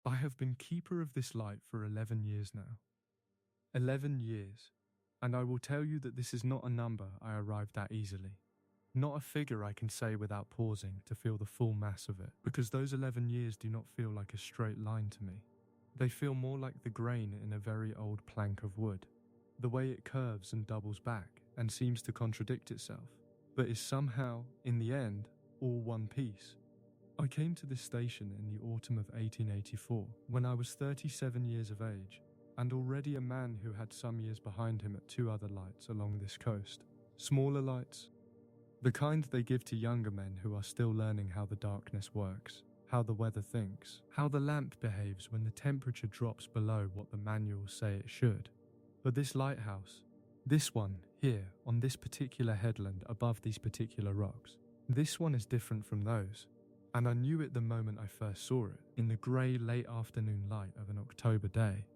I have been keeper of this light for 11 years now. 11 years. And I will tell you that this is not a number I arrived at easily. Not a figure I can say without pausing to feel the full mass of it, because those 11 years do not feel like a straight line to me. They feel more like the grain in a very old plank of wood, the way it curves and doubles back and seems to contradict itself, but is somehow, in the end, all one piece. I came to this station in the autumn of 1884, when I was 37 years of age, and already a man who had some years behind him at two other lights along this coast. Smaller lights, the kind they give to younger men who are still learning how the darkness works, how the weather thinks, how the lamp behaves when the temperature drops below what the manuals say it should. But this lighthouse, this one here on this particular headland above these particular rocks, this one is different from those. And I knew it the moment I first saw it, in the grey late afternoon light of an October day,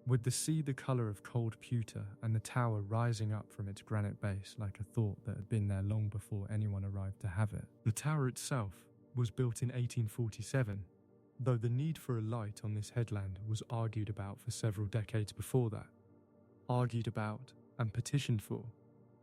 with the sea the colour of cold pewter and the tower rising up from its granite base like a thought that had been there long before anyone arrived to have it. The tower itself was built in 1847, though the need for a light on this headland was argued about for several decades before that. Argued about and petitioned for,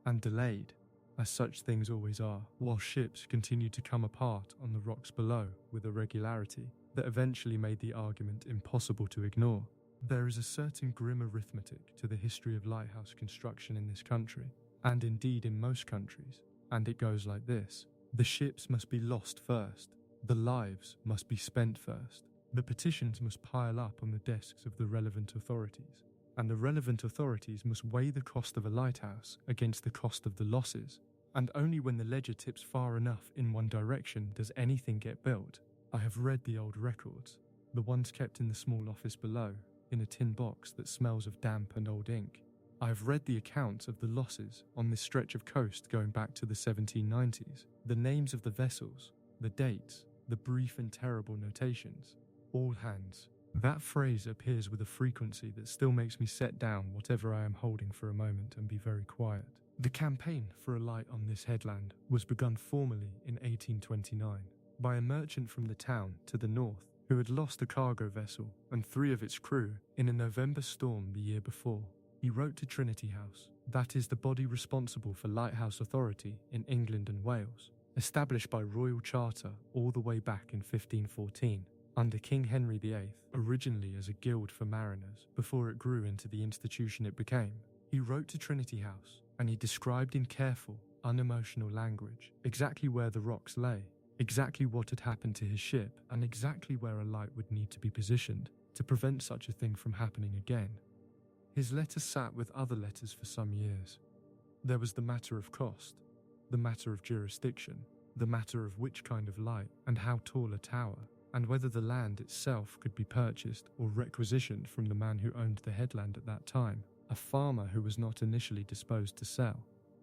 and delayed, as such things always are, while ships continued to come apart on the rocks below with a regularity that eventually made the argument impossible to ignore. There is a certain grim arithmetic to the history of lighthouse construction in this country, and indeed in most countries, and it goes like this. The ships must be lost first, the lives must be spent first, the petitions must pile up on the desks of the relevant authorities, and the relevant authorities must weigh the cost of a lighthouse against the cost of the losses, and only when the ledger tips far enough in one direction does anything get built. I have read the old records, the ones kept in the small office below, in a tin box that smells of damp and old ink. I have read the accounts of the losses on this stretch of coast going back to the 1790s, the names of the vessels, the dates, the brief and terrible notations. All hands. That phrase appears with a frequency that still makes me set down whatever I am holding for a moment and be very quiet. The campaign for a light on this headland was begun formally in 1829 by a merchant from the town to the north who had lost a cargo vessel and 3 of its crew in a November storm the year before. He wrote to Trinity House, that is the body responsible for lighthouse authority in England and Wales, established by royal charter all the way back in 1514, under King Henry VIII, originally as a guild for mariners before it grew into the institution it became. He wrote to Trinity House, and he described in careful, unemotional language exactly where the rocks lay, exactly what had happened to his ship, and exactly where a light would need to be positioned to prevent such a thing from happening again. His letter sat with other letters for some years. There was the matter of cost, the matter of jurisdiction, the matter of which kind of light and how tall a tower, and whether the land itself could be purchased or requisitioned from the man who owned the headland at that time, a farmer who was not initially disposed to sell.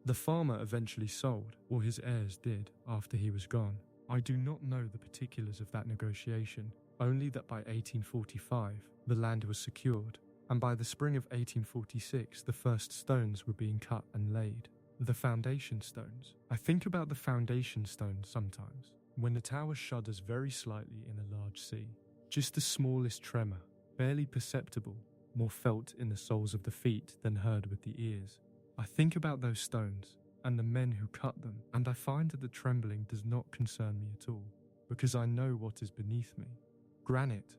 The farmer eventually sold, or his heirs did, after he was gone. I do not know the particulars of that negotiation, only that by 1845 the land was secured, and by the spring of 1846 the first stones were being cut and laid. The foundation stones. I think about the foundation stones sometimes, when the tower shudders very slightly in a large sea. Just the smallest tremor, barely perceptible, more felt in the soles of the feet than heard with the ears. I think about those stones and the men who cut them, and I find that the trembling does not concern me at all, because I know what is beneath me. Granite.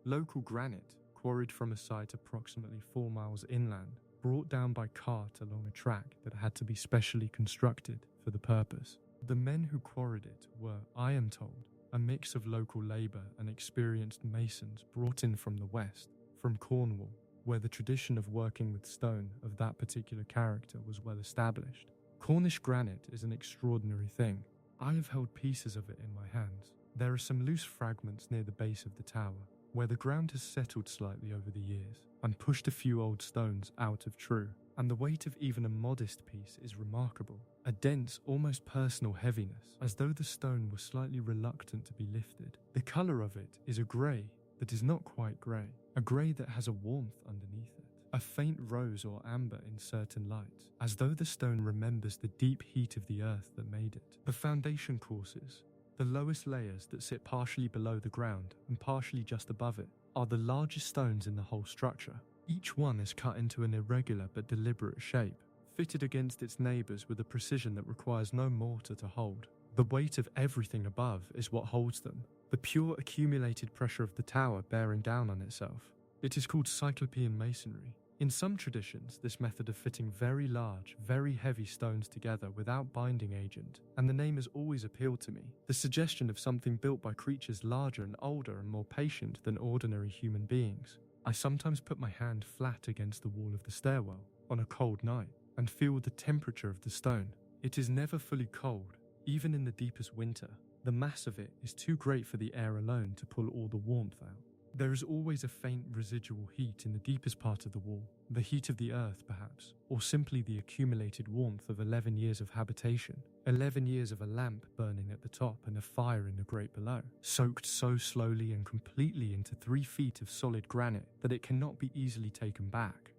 Local granite, quarried from a site approximately 4 miles inland, brought down by cart along a track that had to be specially constructed for the purpose. The men who quarried it were, I am told, a mix of local labour and experienced masons brought in from the west, from Cornwall, where the tradition of working with stone of that particular character was well established. Cornish granite is an extraordinary thing. I have held pieces of it in my hands. There are some loose fragments near the base of the tower, where the ground has settled slightly over the years and pushed a few old stones out of true, and the weight of even a modest piece is remarkable. A dense, almost personal heaviness, as though the stone were slightly reluctant to be lifted. The colour of it is a grey that is not quite grey, a grey that has a warmth underneath it, a faint rose or amber in certain lights, as though the stone remembers the deep heat of the earth that made it. The foundation courses, The lowest layers that sit partially below the ground and partially just above it are the largest stones in the whole structure. Each one is cut into an irregular but deliberate shape, fitted against its neighbours with a precision that requires no mortar to hold. The weight of everything above is what holds them, the pure accumulated pressure of the tower bearing down on itself. It is called Cyclopean masonry. In some traditions, this method of fitting very large, very heavy stones together without binding agent, and the name has always appealed to me, the suggestion of something built by creatures larger and older and more patient than ordinary human beings. I sometimes put my hand flat against the wall of the stairwell on a cold night and feel the temperature of the stone. It is never fully cold, even in the deepest winter. The mass of it is too great for the air alone to pull all the warmth out. There is always a faint residual heat in the deepest part of the wall, the heat of the earth perhaps, or simply the accumulated warmth of 11 years of habitation, 11 years of a lamp burning at the top and a fire in the grate below, soaked so slowly and completely into 3 feet of solid granite that it cannot be easily taken back.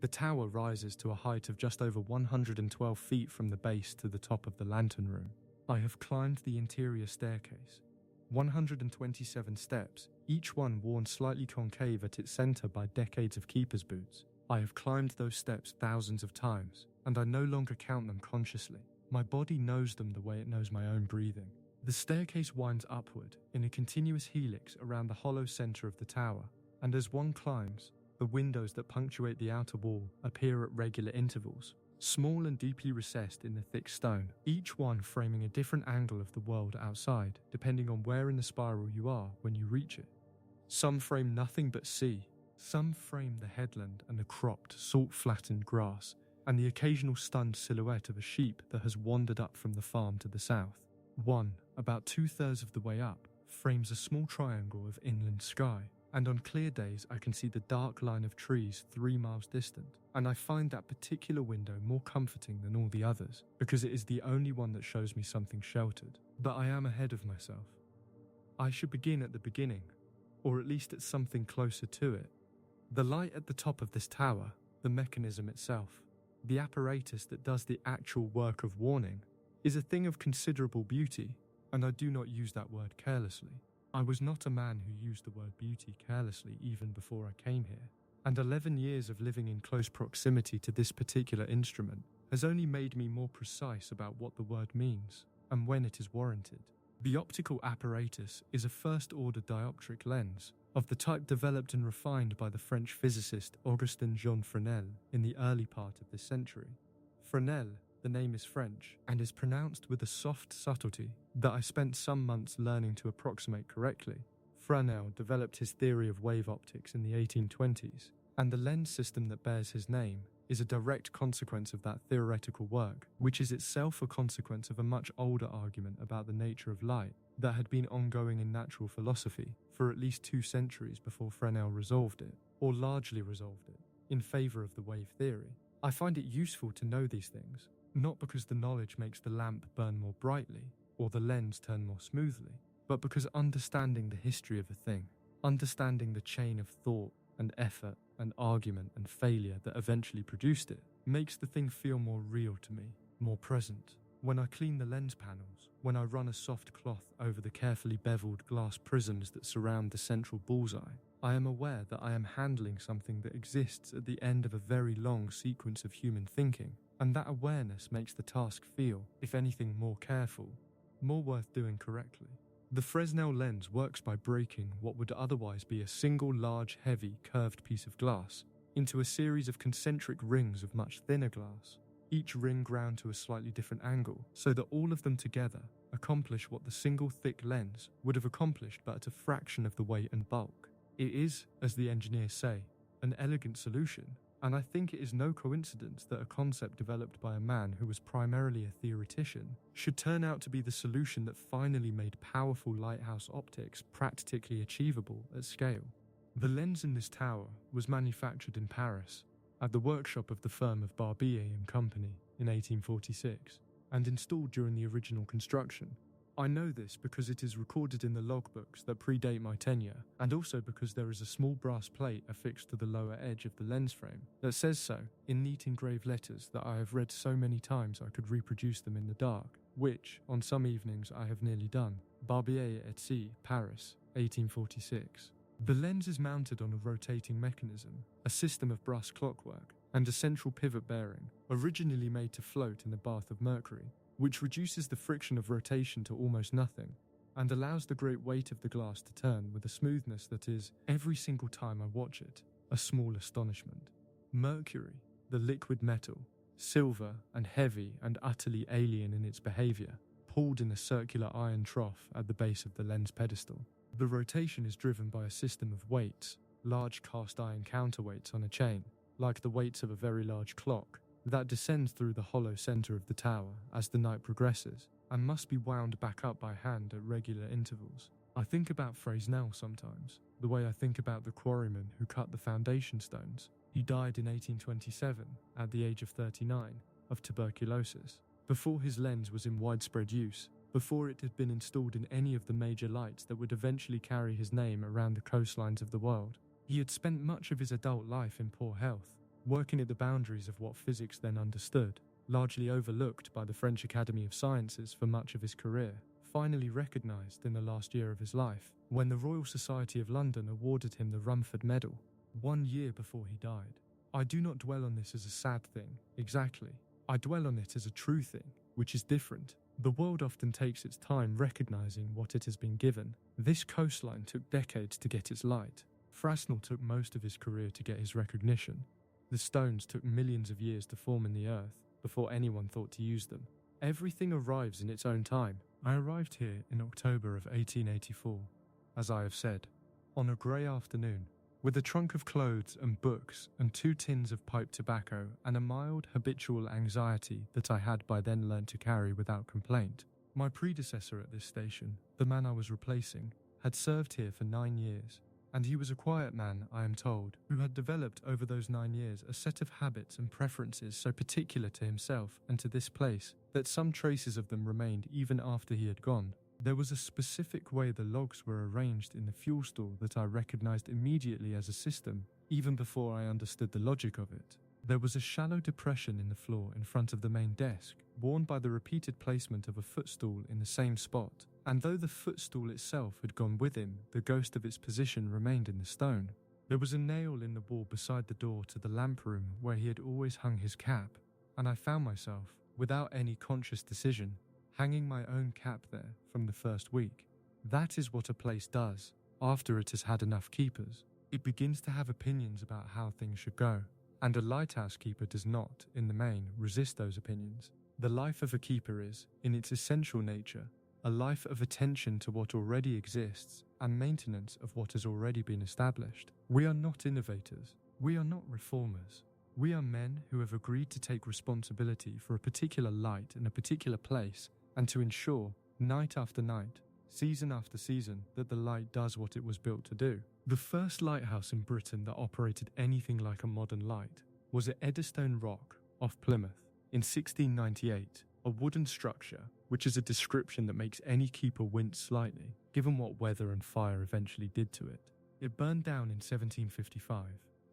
The tower rises to a height of just over 112 feet from the base to the top of the lantern room. I have climbed the interior staircase, 127 steps, each one worn slightly concave at its center by decades of keeper's boots. I have climbed those steps thousands of times, and I no longer count them consciously. My body knows them the way it knows my own breathing. The staircase winds upward in a continuous helix around the hollow center of the tower, and as one climbs, the windows that punctuate the outer wall appear at regular intervals, small and deeply recessed in the thick stone, each one framing a different angle of the world outside, depending on where in the spiral you are when you reach it. Some frame nothing but sea, some frame the headland and the cropped, salt-flattened grass, and the occasional stunned silhouette of a sheep that has wandered up from the farm to the south. One, about 2/3 of the way up, frames a small triangle of inland sky, and on clear days I can see the dark line of trees 3 miles distant, and I find that particular window more comforting than all the others, because it is the only one that shows me something sheltered. But I am ahead of myself. I should begin at the beginning, or at least at something closer to it. The light at the top of this tower, the mechanism itself, the apparatus that does the actual work of warning, is a thing of considerable beauty, and I do not use that word carelessly. I was not a man who used the word beauty carelessly even before I came here, and 11 years of living in close proximity to this particular instrument has only made me more precise about what the word means and when it is warranted. The optical apparatus is a first-order dioptric lens of the type developed and refined by the French physicist Augustin-Jean Fresnel in the early part of this century. Fresnel, the name is French, and is pronounced with a soft subtlety that I spent some months learning to approximate correctly. Fresnel developed his theory of wave optics in the 1820s, and the lens system that bears his name is a direct consequence of that theoretical work, which is itself a consequence of a much older argument about the nature of light that had been ongoing in natural philosophy for at least 2 centuries before Fresnel resolved it, or largely resolved it, in favour of the wave theory. I find it useful to know these things, not because the knowledge makes the lamp burn more brightly or the lens turn more smoothly, but because understanding the history of a thing, understanding the chain of thought and effort and argument and failure that eventually produced it, makes the thing feel more real to me, more present. When I clean the lens panels, when I run a soft cloth over the carefully beveled glass prisms that surround the central bullseye, I am aware that I am handling something that exists at the end of a very long sequence of human thinking, and that awareness makes the task feel, if anything, more careful, more worth doing correctly. The Fresnel lens works by breaking what would otherwise be a single large, heavy, curved piece of glass into a series of concentric rings of much thinner glass, each ring ground to a slightly different angle, so that all of them together accomplish what the single thick lens would have accomplished but at a fraction of the weight and bulk. It is, as the engineers say, an elegant solution, and I think it is no coincidence that a concept developed by a man who was primarily a theoretician should turn out to be the solution that finally made powerful lighthouse optics practically achievable at scale. The lens in this tower was manufactured in Paris, at the workshop of the firm of Barbier and Company in 1846, and installed during the original construction. I know this because it is recorded in the logbooks that predate my tenure, and also because there is a small brass plate affixed to the lower edge of the lens frame that says so in neat engraved letters that I have read so many times I could reproduce them in the dark, which, on some evenings, I have nearly done. Barbier et Cie, Paris, 1846. The lens is mounted on a rotating mechanism, a system of brass clockwork, and a central pivot bearing, originally made to float in the bath of mercury, which reduces the friction of rotation to almost nothing, and allows the great weight of the glass to turn with a smoothness that is, every single time I watch it, a small astonishment. Mercury, the liquid metal, silver and heavy and utterly alien in its behavior, pulled in a circular iron trough at the base of the lens pedestal. The rotation is driven by a system of weights, large cast iron counterweights on a chain, like the weights of a very large clock, that descends through the hollow center of the tower as the night progresses, and must be wound back up by hand at regular intervals. I think about Fresnel sometimes, the way I think about the quarryman who cut the foundation stones. He died in 1827, at the age of 39, of tuberculosis, before his lens was in widespread use, before it had been installed in any of the major lights that would eventually carry his name around the coastlines of the world. He had spent much of his adult life in poor health, working at the boundaries of what physics then understood, largely overlooked by the French Academy of Sciences for much of his career, finally recognised in the last year of his life, when the Royal Society of London awarded him the Rumford Medal, 1 year before he died. I do not dwell on this as a sad thing, exactly. I dwell on it as a true thing, which is different. The world often takes its time recognising what it has been given. This coastline took decades to get its light. Fresnel took most of his career to get his recognition. The stones took millions of years to form in the earth before anyone thought to use them. Everything arrives in its own time. I arrived here in October of 1884, as I have said, on a grey afternoon, with a trunk of clothes and books and 2 tins of pipe tobacco and a mild habitual anxiety that I had by then learnt to carry without complaint. My predecessor at this station, the man I was replacing, had served here for 9 years, and he was a quiet man, I am told, who had developed over those 9 years a set of habits and preferences so particular to himself and to this place that some traces of them remained even after he had gone. There was a specific way the logs were arranged in the fuel store that I recognized immediately as a system, even before I understood the logic of it. There was a shallow depression in the floor in front of the main desk, worn by the repeated placement of a footstool in the same spot, and though the footstool itself had gone with him, the ghost of its position remained in the stone. There was a nail in the wall beside the door to the lamp room where he had always hung his cap, and I found myself, without any conscious decision, hanging my own cap there from the first week. That is what a place does after it has had enough keepers. It begins to have opinions about how things should go, and a lighthouse keeper does not, in the main, resist those opinions. The life of a keeper is, in its essential nature, a life of attention to what already exists and maintenance of what has already been established. We are not innovators. We are not reformers. We are men who have agreed to take responsibility for a particular light in a particular place and to ensure, night after night, season after season, that the light does what it was built to do. The first lighthouse in Britain that operated anything like a modern light was at Eddystone Rock, off Plymouth, in 1698, a wooden structure, which is a description that makes any keeper wince slightly, given what weather and fire eventually did to it. It burned down in 1755,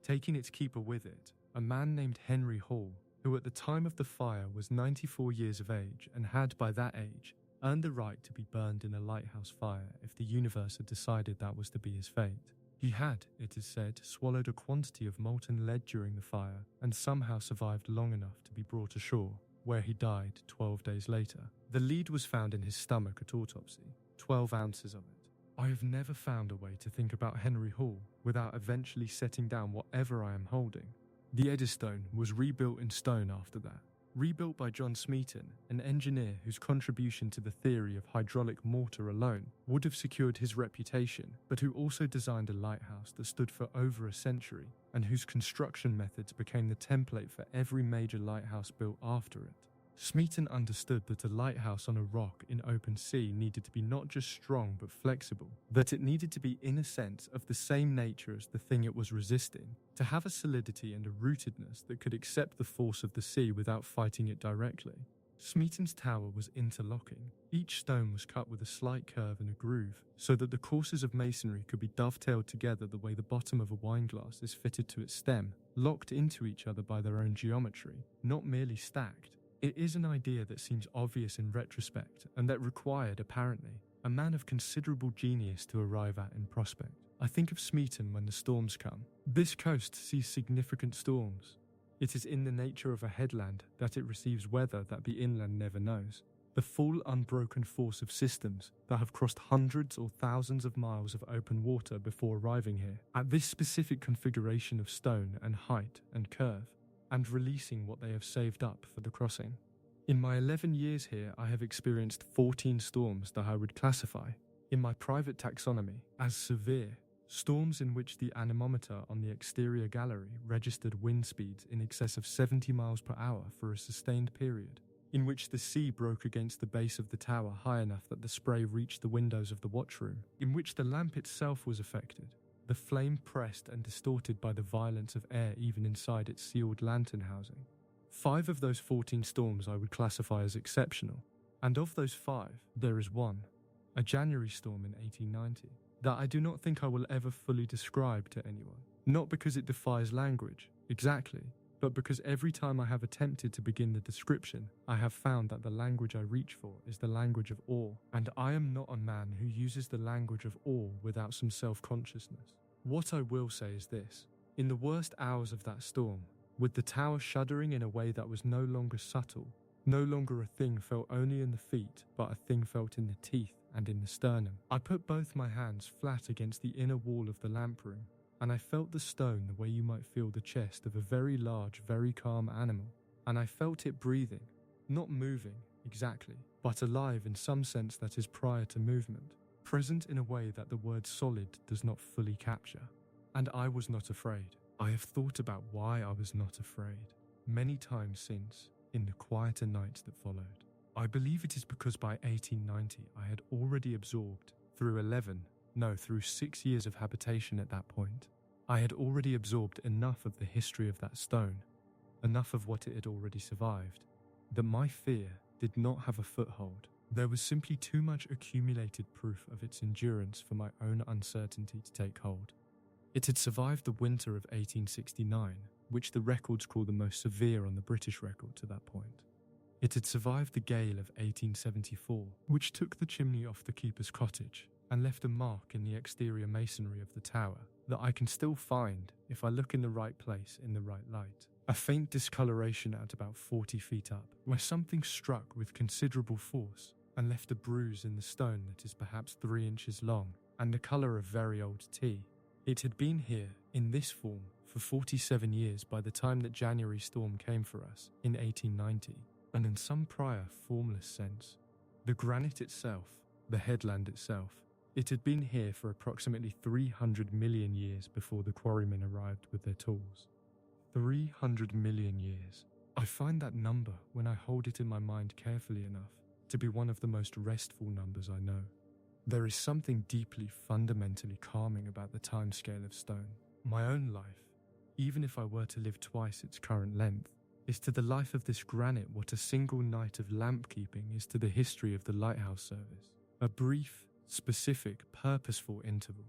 taking its keeper with it, a man named Henry Hall, who at the time of the fire was 94 years of age and had, by that age, earned the right to be burned in a lighthouse fire if the universe had decided that was to be his fate. He had, it is said, swallowed a quantity of molten lead during the fire and somehow survived long enough to be brought ashore, where he died 12 days later. The lead was found in his stomach at autopsy, 12 ounces of it. I have never found a way to think about Henry Hall without eventually setting down whatever I am holding. The Eddystone was rebuilt in stone after that, rebuilt by John Smeaton, an engineer whose contribution to the theory of hydraulic mortar alone would have secured his reputation, but who also designed a lighthouse that stood for over a century and whose construction methods became the template for every major lighthouse built after it. Smeaton understood that a lighthouse on a rock in open sea needed to be not just strong but flexible, that it needed to be in a sense of the same nature as the thing it was resisting, to have a solidity and a rootedness that could accept the force of the sea without fighting it directly. Smeaton's tower was interlocking. Each stone was cut with a slight curve and a groove, so that the courses of masonry could be dovetailed together the way the bottom of a wineglass is fitted to its stem, locked into each other by their own geometry, not merely stacked. It is an idea that seems obvious in retrospect and that required, apparently, a man of considerable genius to arrive at in prospect. I think of Smeaton when the storms come. This coast sees significant storms. It is in the nature of a headland that it receives weather that the inland never knows. The full unbroken force of systems that have crossed hundreds or thousands of miles of open water before arriving here, at this specific configuration of stone and height and curve, and releasing what they have saved up for the crossing. In my 11 years here, I have experienced 14 storms that I would classify, in my private taxonomy, as severe. Storms in which the anemometer on the exterior gallery registered wind speeds in excess of 70 miles per hour for a sustained period, in which the sea broke against the base of the tower high enough that the spray reached the windows of the watchroom, in which the lamp itself was affected, the flame pressed and distorted by the violence of air even inside its sealed lantern housing. 5 of those 14 storms I would classify as exceptional, and of those 5, there is one, a January storm in 1890, that I do not think I will ever fully describe to anyone. Not because it defies language, exactly, but because every time I have attempted to begin the description, I have found that the language I reach for is the language of awe, and I am not a man who uses the language of awe without some self-consciousness. What I will say is this: in the worst hours of that storm, with the tower shuddering in a way that was no longer subtle, no longer a thing felt only in the feet, but a thing felt in the teeth and in the sternum, I put both my hands flat against the inner wall of the lamp room, and I felt the stone the way you might feel the chest of a very large, very calm animal, and I felt it breathing, not moving, exactly, but alive in some sense that is prior to movement, present in a way that the word solid does not fully capture. And I was not afraid. I have thought about why I was not afraid many times since, in the quieter nights that followed. I believe it is because by 1890 I had already absorbed, through 6 years of habitation at that point, I had already absorbed enough of the history of that stone, enough of what it had already survived, that my fear did not have a foothold. There was simply too much accumulated proof of its endurance for my own uncertainty to take hold. It had survived the winter of 1869, which the records call the most severe on the British record to that point. It had survived the gale of 1874, which took the chimney off the keeper's cottage and left a mark in the exterior masonry of the tower that I can still find if I look in the right place in the right light. A faint discoloration at about 40 feet up, where something struck with considerable force and left a bruise in the stone that is perhaps 3 inches long and the colour of very old tea. It had been here, in this form, for 47 years by the time that January storm came for us in 1890, and in some prior formless sense. The granite itself, the headland itself, it had been here for approximately 300 million years before the quarrymen arrived with their tools. 300 million years. I find that number, when I hold it in my mind carefully enough, to be one of the most restful numbers I know. There is something deeply, fundamentally calming about the timescale of stone. My own life, even if I were to live twice its current length, is to the life of this granite what a single night of lamp keeping is to the history of the Lighthouse service. A brief, specific, purposeful interval.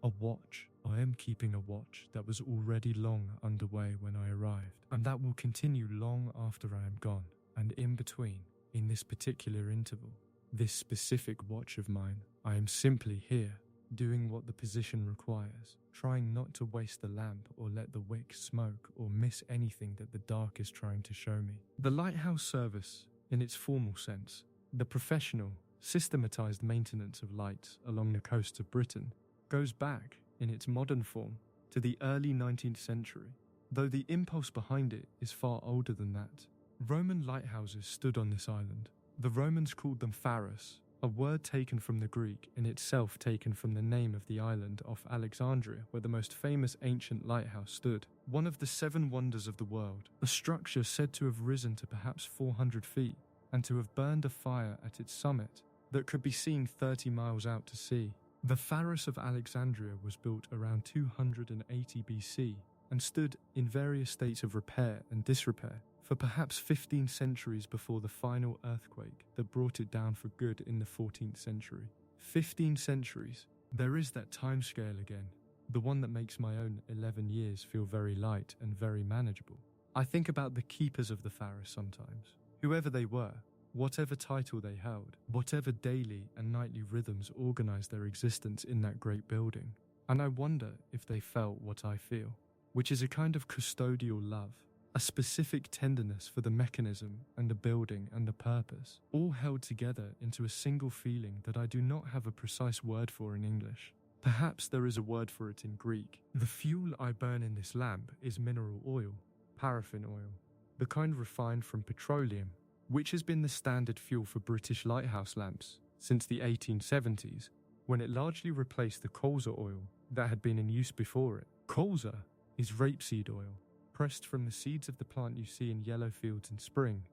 A watch. I am keeping a watch that was already long underway when I arrived, and that will continue long after I am gone, and in between, in this particular interval, this specific watch of mine, I am simply here, doing what the position requires, trying not to waste the lamp or let the wick smoke or miss anything that the dark is trying to show me. The Lighthouse service, in its formal sense, the professional, systematized maintenance of lights along the coasts of Britain, goes back, in its modern form, to the early 19th century, though the impulse behind it is far older than that. Roman lighthouses stood on this island. The Romans called them pharos, a word taken from the Greek, in itself taken from the name of the island off Alexandria, where the most famous ancient lighthouse stood, one of the 7 wonders of the world, a structure said to have risen to perhaps 400 feet, and to have burned a fire at its summit that could be seen 30 miles out to sea. The Pharos of Alexandria was built around 280 BC, and stood in various states of repair and disrepair for perhaps 15 centuries before the final earthquake that brought it down for good in the 14th century. 15 centuries. There is that time scale again, the one that makes my own 11 years feel very light and very manageable. I think about the keepers of the Pharos sometimes, whoever they were, whatever title they held, whatever daily and nightly rhythms organized their existence in that great building. And I wonder if they felt what I feel, which is a kind of custodial love, a specific tenderness for the mechanism and the building and the purpose, all held together into a single feeling that I do not have a precise word for in English. Perhaps there is a word for it in Greek. The fuel I burn in this lamp is mineral oil, paraffin oil, the kind refined from petroleum, which has been the standard fuel for British lighthouse lamps since the 1870s, when it largely replaced the colza oil that had been in use before it. Colza is rapeseed oil, pressed from the seeds of the plant you see in yellow fields in spring,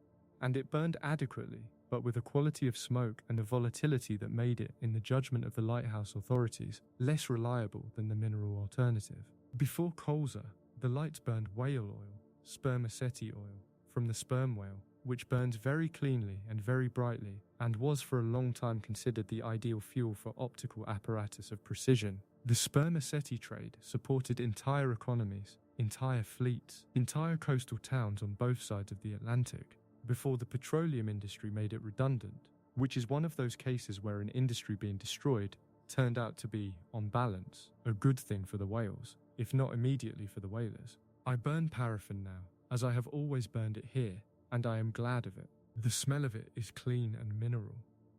and it burned adequately, but with a quality of smoke and a volatility that made it, in the judgment of the lighthouse authorities, less reliable than the mineral alternative. Before colza, the lights burned whale oil, spermaceti oil, from the sperm whale, which burns very cleanly and very brightly, and was for a long time considered the ideal fuel for optical apparatus of precision. The spermaceti trade supported entire economies, entire fleets, entire coastal towns on both sides of the Atlantic, before the petroleum industry made it redundant, which is one of those cases where an industry being destroyed turned out to be, on balance, a good thing for the whales, if not immediately for the whalers. I burn paraffin now, as I have always burned it here, and I am glad of it. The smell of it is clean and mineral,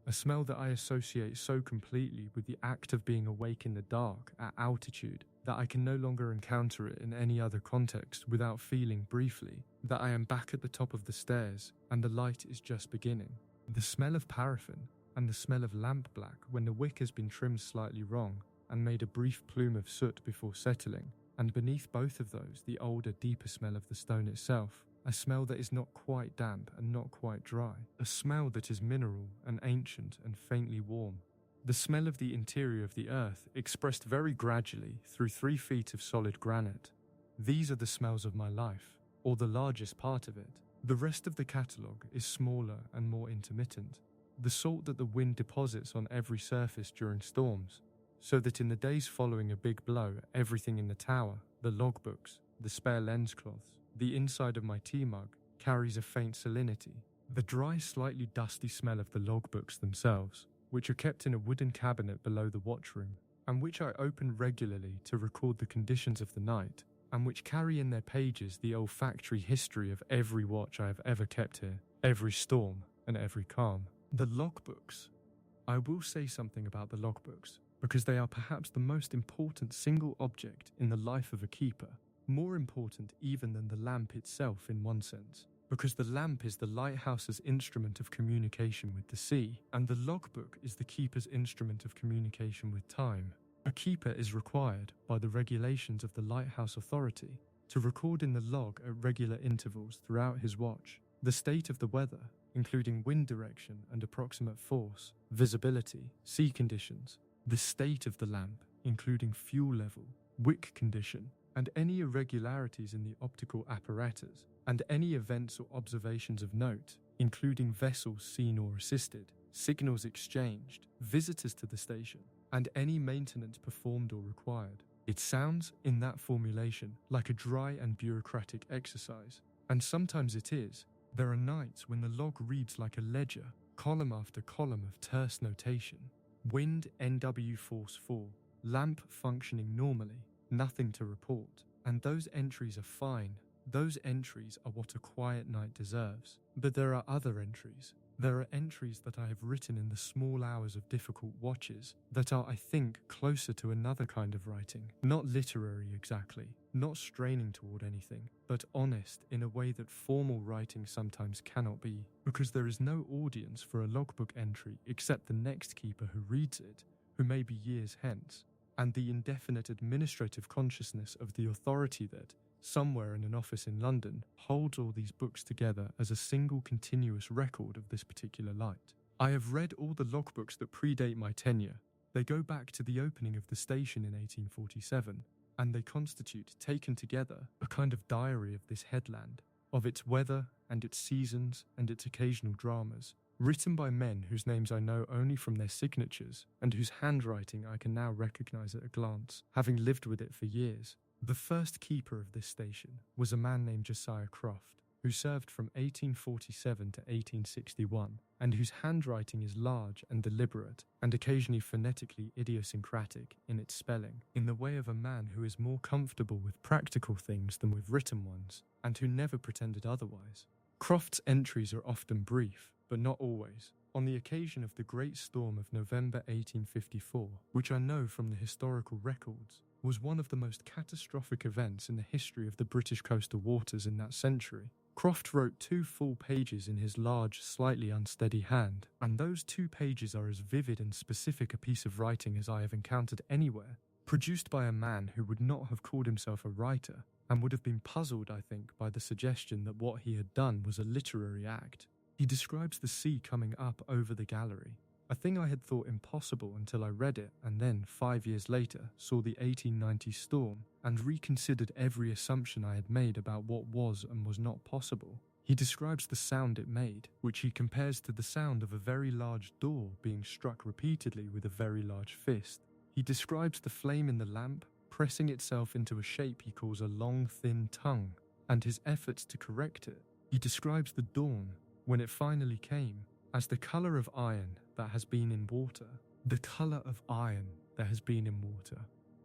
a smell that I associate so completely with the act of being awake in the dark at altitude that I can no longer encounter it in any other context without feeling briefly that I am back at the top of the stairs and the light is just beginning. The smell of paraffin and the smell of lamp black when the wick has been trimmed slightly wrong and made a brief plume of soot before settling, and beneath both of those the older, deeper smell of the stone itself, a smell that is not quite damp and not quite dry, a smell that is mineral and ancient and faintly warm. The smell of the interior of the earth expressed very gradually through 3 feet of solid granite. These are the smells of my life, or the largest part of it. The rest of the catalogue is smaller and more intermittent, the sort that the wind deposits on every surface during storms, so that in the days following a big blow, everything in the tower, the logbooks, the spare lens cloths, the inside of my tea mug, carries a faint salinity. The dry, slightly dusty smell of the logbooks themselves, which are kept in a wooden cabinet below the watchroom, and which I open regularly to record the conditions of the night, and which carry in their pages the olfactory history of every watch I have ever kept here, every storm and every calm. The logbooks. I will say something about the logbooks, because they are perhaps the most important single object in the life of a keeper, more important even than the lamp itself in one sense, because the lamp is the lighthouse's instrument of communication with the sea, and the logbook is the keeper's instrument of communication with time. A keeper is required, by the regulations of the lighthouse authority, to record in the log at regular intervals throughout his watch the state of the weather, including wind direction and approximate force, visibility, sea conditions, the state of the lamp, including fuel level, wick condition, and any irregularities in the optical apparatus, and any events or observations of note, including vessels seen or assisted, signals exchanged, visitors to the station, and any maintenance performed or required. It sounds, in that formulation, like a dry and bureaucratic exercise, and sometimes it is. There are nights when the log reads like a ledger, column after column of terse notation. Wind NW force 4, lamp functioning normally, nothing to report. And those entries are fine. Those entries are what a quiet night deserves. But there are other entries. There are entries that I have written in the small hours of difficult watches that are, I think, closer to another kind of writing. Not literary exactly, not straining toward anything, but honest in a way that formal writing sometimes cannot be, because there is no audience for a logbook entry except the next keeper who reads it, who may be years hence, and the indefinite administrative consciousness of the authority that, somewhere in an office in London, holds all these books together as a single continuous record of this particular light. I have read all the logbooks that predate my tenure. They go back to the opening of the station in 1847, and they constitute, taken together, a kind of diary of this headland, of its weather and its seasons and its occasional dramas, written by men whose names I know only from their signatures and whose handwriting I can now recognize at a glance, having lived with it for years. The first keeper of this station was a man named Josiah Croft. who served from 1847 to 1861, and whose handwriting is large and deliberate, and occasionally phonetically idiosyncratic in its spelling, in the way of a man who is more comfortable with practical things than with written ones, and who never pretended otherwise. Croft's entries are often brief, but not always. On the occasion of the Great Storm of November 1854, which I know from the historical records, was one of the most catastrophic events in the history of the British coastal waters in that century. Croft wrote 2 full pages in his large, slightly unsteady hand, and those 2 pages are as vivid and specific a piece of writing as I have encountered anywhere, produced by a man who would not have called himself a writer, and would have been puzzled, I think, by the suggestion that what he had done was a literary act. He describes the sea coming up over the gallery, a thing I had thought impossible until I read it and then, 5 years later, saw the 1890 storm and reconsidered every assumption I had made about what was and was not possible. He describes the sound it made, which he compares to the sound of a very large door being struck repeatedly with a very large fist. He describes the flame in the lamp pressing itself into a shape he calls a long, thin tongue, and his efforts to correct it. He describes the dawn, when it finally came, as the colour of iron that has been in water. The colour of iron that has been in water.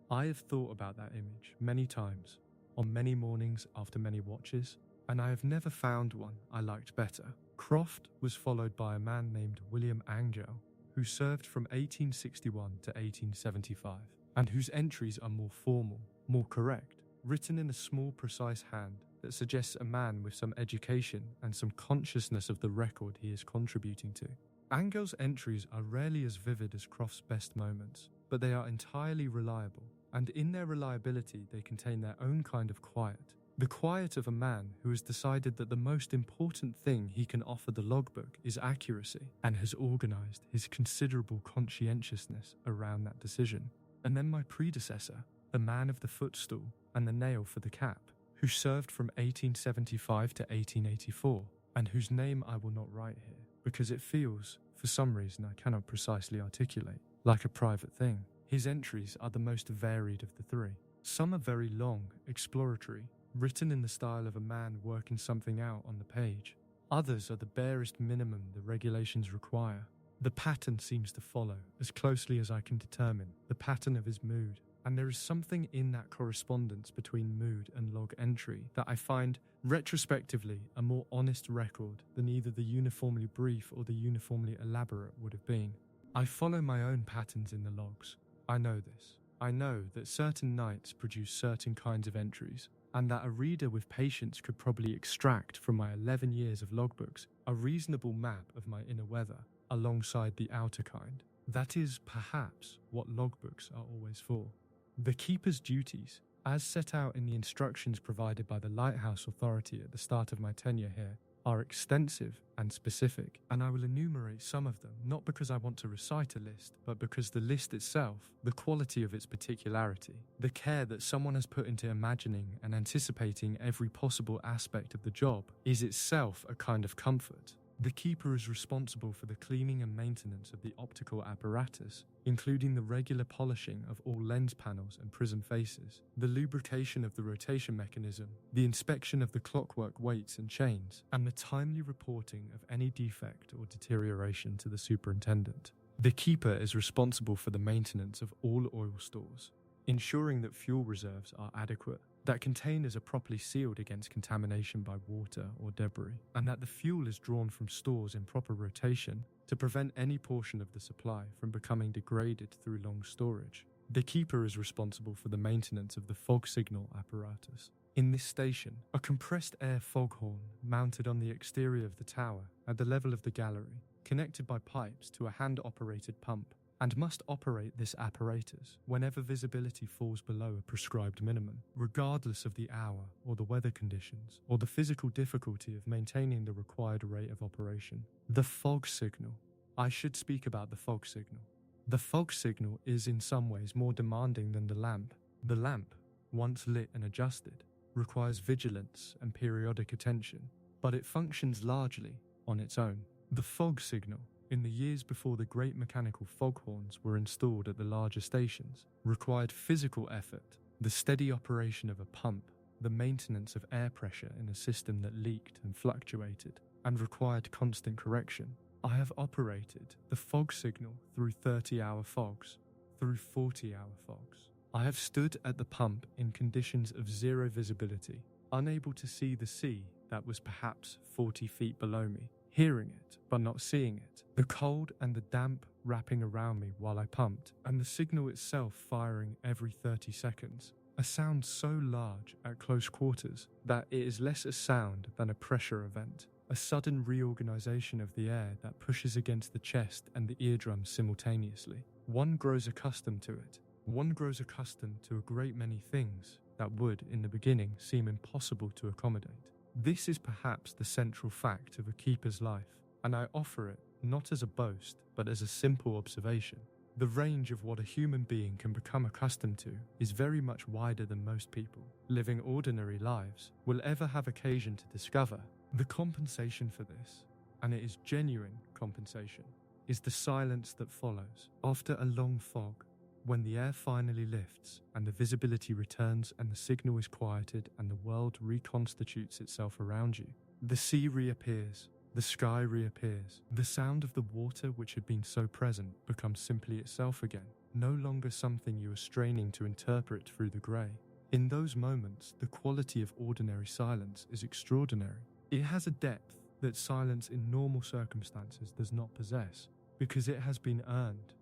I have thought about that image many times, on many mornings after many watches, and I have never found one I liked better. Croft was followed by a man named William Angell, who served from 1861 to 1875, and whose entries are more formal, more correct, written in a small, precise hand that suggests a man with some education and some consciousness of the record he is contributing to. Angell's entries are rarely as vivid as Croft's best moments, but they are entirely reliable, and in their reliability they contain their own kind of quiet. The quiet of a man who has decided that the most important thing he can offer the logbook is accuracy, and has organised his considerable conscientiousness around that decision. And then my predecessor, the man of the footstool and the nail for the cap, who served from 1875 to 1884, and whose name I will not write here, because it feels, for some reason I cannot precisely articulate, like a private thing. His entries are the most varied of the 3. Some are very long, exploratory, written in the style of a man working something out on the page. Others are the barest minimum the regulations require. The pattern seems to follow, as closely as I can determine, the pattern of his mood, and there is something in that correspondence between mood and log entry that I find, retrospectively, a more honest record than either the uniformly brief or the uniformly elaborate would have been. I follow my own patterns in the logs. I know this. I know that certain nights produce certain kinds of entries, and that a reader with patience could probably extract from my 11 years of logbooks a reasonable map of my inner weather, alongside the outer kind. That is, perhaps, what logbooks are always for. The keeper's duties, as set out in the instructions provided by the Lighthouse Authority at the start of my tenure here, are extensive and specific, and I will enumerate some of them, not because I want to recite a list, but because the list itself, the quality of its particularity, the care that someone has put into imagining and anticipating every possible aspect of the job, is itself a kind of comfort. The keeper is responsible for the cleaning and maintenance of the optical apparatus, including the regular polishing of all lens panels and prism faces, the lubrication of the rotation mechanism, the inspection of the clockwork weights and chains, and the timely reporting of any defect or deterioration to the superintendent. The keeper is responsible for the maintenance of all oil stores, ensuring that fuel reserves are adequate, that containers are properly sealed against contamination by water or debris, and that the fuel is drawn from stores in proper rotation to prevent any portion of the supply from becoming degraded through long storage. The keeper is responsible for the maintenance of the fog signal apparatus. In this station, a compressed air foghorn mounted on the exterior of the tower at the level of the gallery, connected by pipes to a hand-operated pump, and must operate this apparatus whenever visibility falls below a prescribed minimum, regardless of the hour or the weather conditions or the physical difficulty of maintaining the required rate of operation. The fog signal. I should speak about the fog signal. The fog signal is in some ways more demanding than the lamp. The lamp, once lit and adjusted, requires vigilance and periodic attention, but it functions largely on its own. The fog signal, in the years before the great mechanical foghorns were installed at the larger stations, required physical effort, the steady operation of a pump, the maintenance of air pressure in a system that leaked and fluctuated and required constant correction. I have operated the fog signal through 30-hour fogs, through 40-hour fogs. I have stood at the pump in conditions of zero visibility, unable to see the sea that was perhaps 40 feet below me, hearing it but not seeing it, the cold and the damp wrapping around me while I pumped, and the signal itself firing every 30 seconds. A sound so large at close quarters that it is less a sound than a pressure event, a sudden reorganization of the air that pushes against the chest and the eardrums simultaneously. One grows accustomed to it. One grows accustomed to a great many things that would, in the beginning, seem impossible to accommodate. This is perhaps the central fact of a keeper's life, and I offer it not as a boast, but as a simple observation. The range of what a human being can become accustomed to is very much wider than most people, living ordinary lives, will ever have occasion to discover. The compensation for this, and it is genuine compensation, is the silence that follows after a long fog, when the air finally lifts and the visibility returns and the signal is quieted and the world reconstitutes itself around you. The sea reappears, the sky reappears, the sound of the water which had been so present becomes simply itself again, no longer something you are straining to interpret through the grey. In those moments, the quality of ordinary silence is extraordinary. It has a depth that silence in normal circumstances does not possess, because it has been earned.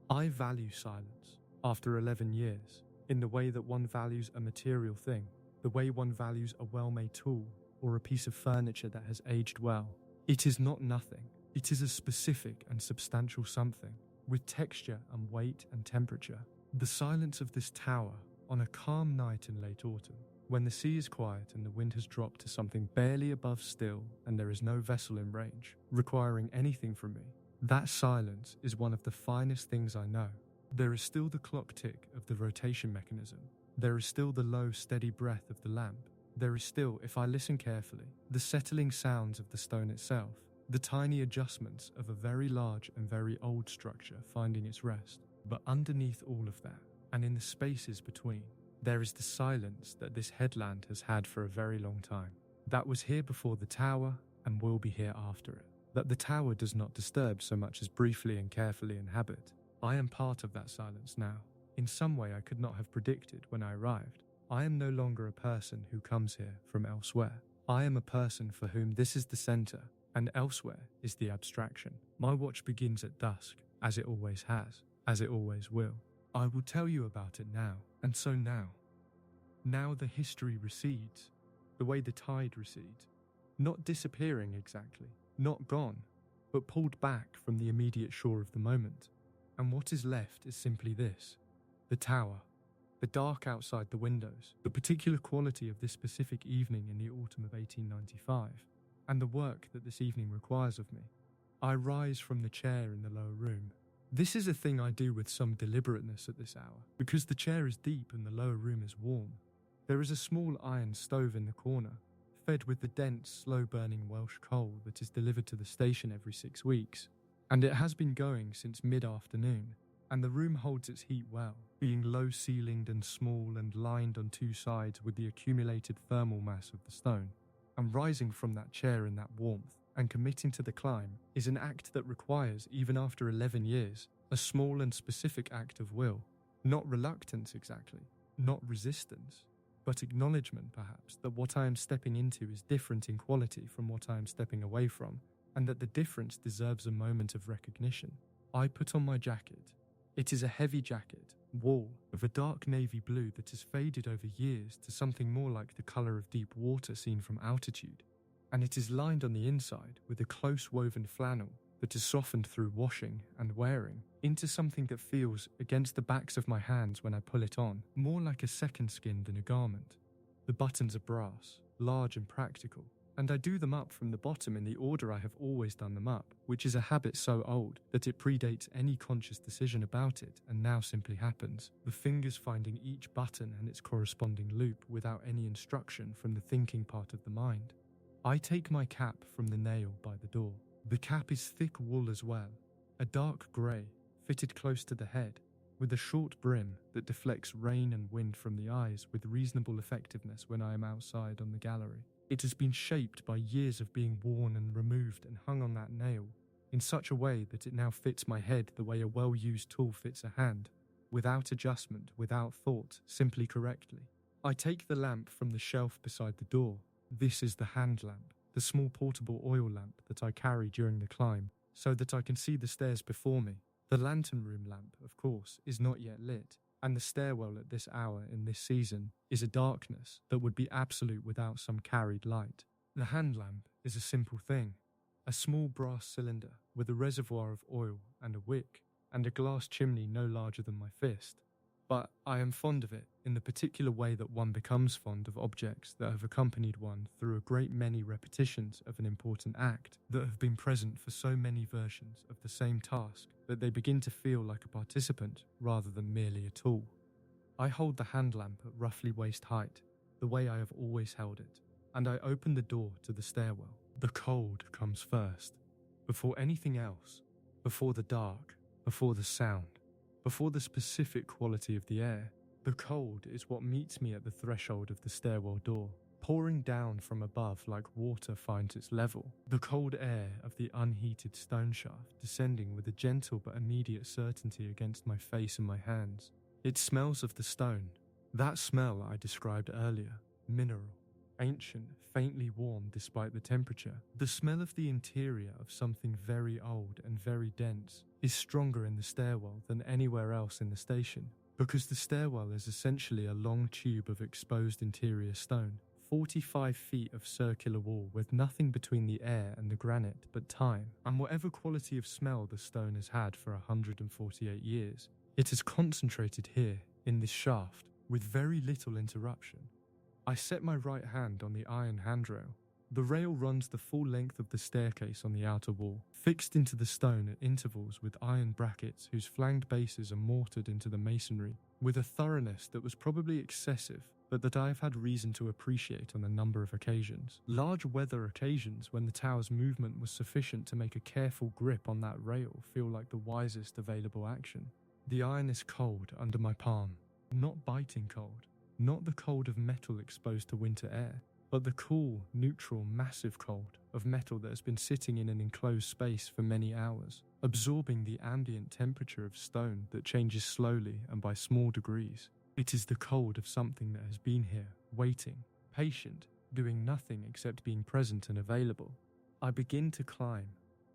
I value silence, after 11 years, in the way that one values a material thing, the way one values a well-made tool or a piece of furniture that has aged well. It is not nothing. It is a specific and substantial something, with texture and weight and temperature. The silence of this tower, on a calm night in late autumn, when the sea is quiet and the wind has dropped to something barely above still and there is no vessel in range, requiring anything from me, that silence is one of the finest things I know. There is still the clock tick of the rotation mechanism. There is still the low, steady breath of the lamp. There is still, if I listen carefully, the settling sounds of the stone itself, the tiny adjustments of a very large and very old structure finding its rest. But underneath all of that, and in the spaces between, there is the silence that this headland has had for a very long time, that was here before the tower and will be here after it, that the tower does not disturb so much as briefly and carefully inhabit. I am part of that silence now, in some way I could not have predicted when I arrived. I am no longer a person who comes here from elsewhere. I am a person for whom this is the center, and elsewhere is the abstraction. My watch begins at dusk, as it always has, as it always will. I will tell you about it now, and so now. Now the history recedes, the way the tide recedes, not disappearing exactly, not gone, but pulled back from the immediate shore of the moment. And what is left is simply this: the tower, the dark outside the windows, the particular quality of this specific evening in the autumn of 1895, and the work that this evening requires of me. I rise from the chair in the lower room. This is a thing I do with some deliberateness at this hour, because the chair is deep and the lower room is warm. There is a small iron stove in the corner, fed with the dense, slow-burning Welsh coal that is delivered to the station every 6 weeks, and it has been going since mid-afternoon, and the room holds its heat well, being low-ceilinged and small and lined on two sides with the accumulated thermal mass of the stone. And rising from that chair in that warmth and committing to the climb is an act that requires, even after 11 years, a small and specific act of will. Not reluctance exactly, not resistance, but acknowledgement perhaps that what I am stepping into is different in quality from what I am stepping away from, and that the difference deserves a moment of recognition. I put on my jacket. It is a heavy jacket, wool, of a dark navy blue that has faded over years to something more like the colour of deep water seen from altitude, and it is lined on the inside with a close woven flannel that is softened through washing and wearing into something that feels, against the backs of my hands when I pull it on, more like a second skin than a garment. The buttons are brass, large and practical, and I do them up from the bottom in the order I have always done them up, which is a habit so old that it predates any conscious decision about it and now simply happens, the fingers finding each button and its corresponding loop without any instruction from the thinking part of the mind. I take my cap from the nail by the door. The cap is thick wool as well, a dark grey, fitted close to the head, with a short brim that deflects rain and wind from the eyes with reasonable effectiveness when I am outside on the gallery. It has been shaped by years of being worn and removed and hung on that nail in such a way that it now fits my head the way a well-used tool fits a hand, without adjustment, without thought, simply correctly. I take the lamp from the shelf beside the door. This is the hand lamp, the small portable oil lamp that I carry during the climb, so that I can see the stairs before me. The lantern room lamp, of course, is not yet lit, and the stairwell at this hour in this season is a darkness that would be absolute without some carried light. The hand lamp is a simple thing, a small brass cylinder with a reservoir of oil and a wick, and a glass chimney no larger than my fist. But I am fond of it in the particular way that one becomes fond of objects that have accompanied one through a great many repetitions of an important act, that have been present for so many versions of the same task that they begin to feel like a participant rather than merely a tool. I hold the hand lamp at roughly waist height, the way I have always held it, and I open the door to the stairwell. The cold comes first, before anything else, before the dark, before the sound, before the specific quality of the air. The cold is what meets me at the threshold of the stairwell door, pouring down from above like water finds its level. The cold air of the unheated stone shaft descending with a gentle but immediate certainty against my face and my hands. It smells of the stone, that smell I described earlier, mineral, ancient, faintly warm despite the temperature. The smell of the interior of something very old and very dense is stronger in the stairwell than anywhere else in the station, because the stairwell is essentially a long tube of exposed interior stone, 45 feet of circular wall with nothing between the air and the granite but time, and whatever quality of smell the stone has had for 148 years. It is concentrated here, in this shaft, with very little interruption. I set my right hand on the iron handrail. The rail runs the full length of the staircase on the outer wall, fixed into the stone at intervals with iron brackets whose flanged bases are mortared into the masonry, with a thoroughness that was probably excessive, but that I have had reason to appreciate on a number of occasions. Large weather occasions when the tower's movement was sufficient to make a careful grip on that rail feel like the wisest available action. The iron is cold under my palm, not biting cold, not the cold of metal exposed to winter air, but the cool, neutral, massive cold of metal that has been sitting in an enclosed space for many hours, absorbing the ambient temperature of stone that changes slowly and by small degrees. It is the cold of something that has been here, waiting, patient, doing nothing except being present and available. I begin to climb.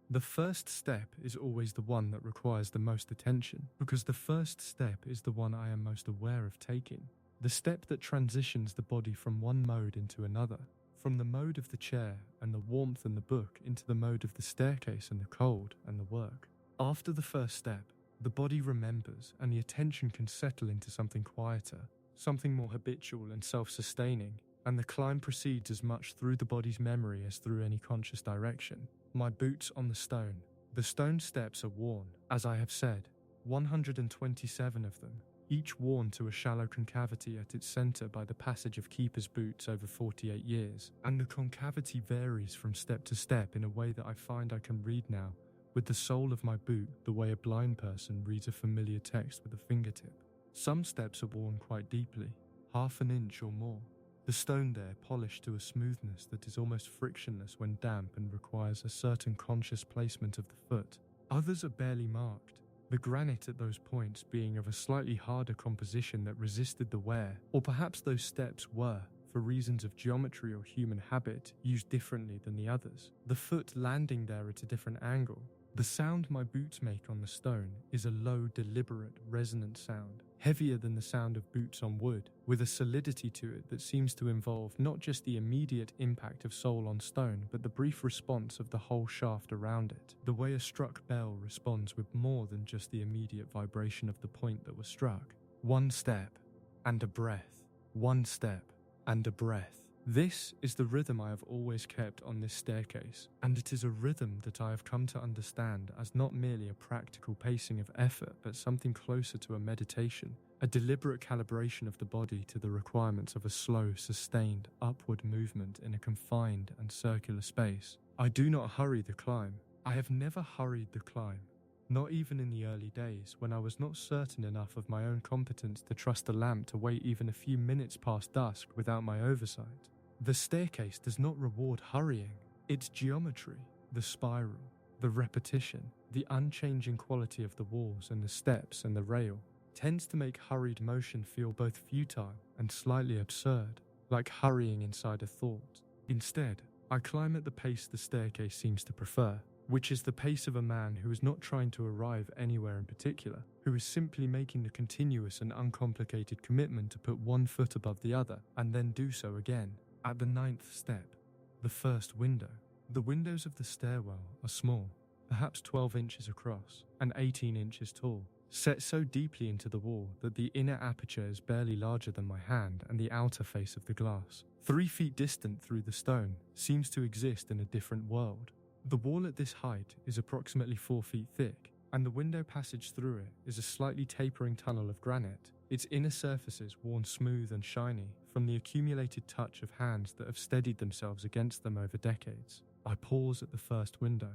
The first step is always the one that requires the most attention, because the first step is the one I am most aware of taking. The step that transitions the body from one mode into another, from the mode of the chair and the warmth and the book into the mode of the staircase and the cold and the work. After the first step, the body remembers and the attention can settle into something quieter, something more habitual and self-sustaining, and the climb proceeds as much through the body's memory as through any conscious direction. My boots on the stone. The stone steps are worn, as I have said, 127 of them, each worn to a shallow concavity at its center by the passage of keeper's boots over 48 years, and the concavity varies from step to step in a way that I find I can read now, with the sole of my boot the way a blind person reads a familiar text with a fingertip. Some steps are worn quite deeply, half an inch or more, the stone there polished to a smoothness that is almost frictionless when damp and requires a certain conscious placement of the foot. Others are barely marked, the granite at those points being of a slightly harder composition that resisted the wear, or perhaps those steps were, for reasons of geometry or human habit, used differently than the others, the foot landing there at a different angle. The sound my boots make on the stone is a low, deliberate, resonant sound, heavier than the sound of boots on wood, with a solidity to it that seems to involve not just the immediate impact of sole on stone, but the brief response of the whole shaft around it, the way a struck bell responds with more than just the immediate vibration of the point that was struck. One step, and a breath. One step, and a breath. This is the rhythm I have always kept on this staircase, and it is a rhythm that I have come to understand as not merely a practical pacing of effort, but something closer to a meditation, a deliberate calibration of the body to the requirements of a slow, sustained, upward movement in a confined and circular space. I do not hurry the climb. I have never hurried the climb. Not even in the early days, when I was not certain enough of my own competence to trust a lamp to wait even a few minutes past dusk without my oversight. The staircase does not reward hurrying. Its geometry, the spiral, the repetition, the unchanging quality of the walls and the steps and the rail, tends to make hurried motion feel both futile and slightly absurd, like hurrying inside a thought. Instead, I climb at the pace the staircase seems to prefer, which is the pace of a man who is not trying to arrive anywhere in particular, who is simply making the continuous and uncomplicated commitment to put one foot above the other and then do so again. At the 9th step, the first window. The windows of the stairwell are small, perhaps 12 inches across and 18 inches tall, set so deeply into the wall that the inner aperture is barely larger than my hand and the outer face of the glass. 3 feet distant through the stone seems to exist in a different world. The wall at this height is approximately 4 feet thick, and the window passage through it is a slightly tapering tunnel of granite, its inner surfaces worn smooth and shiny from the accumulated touch of hands that have steadied themselves against them over decades. I pause at the first window.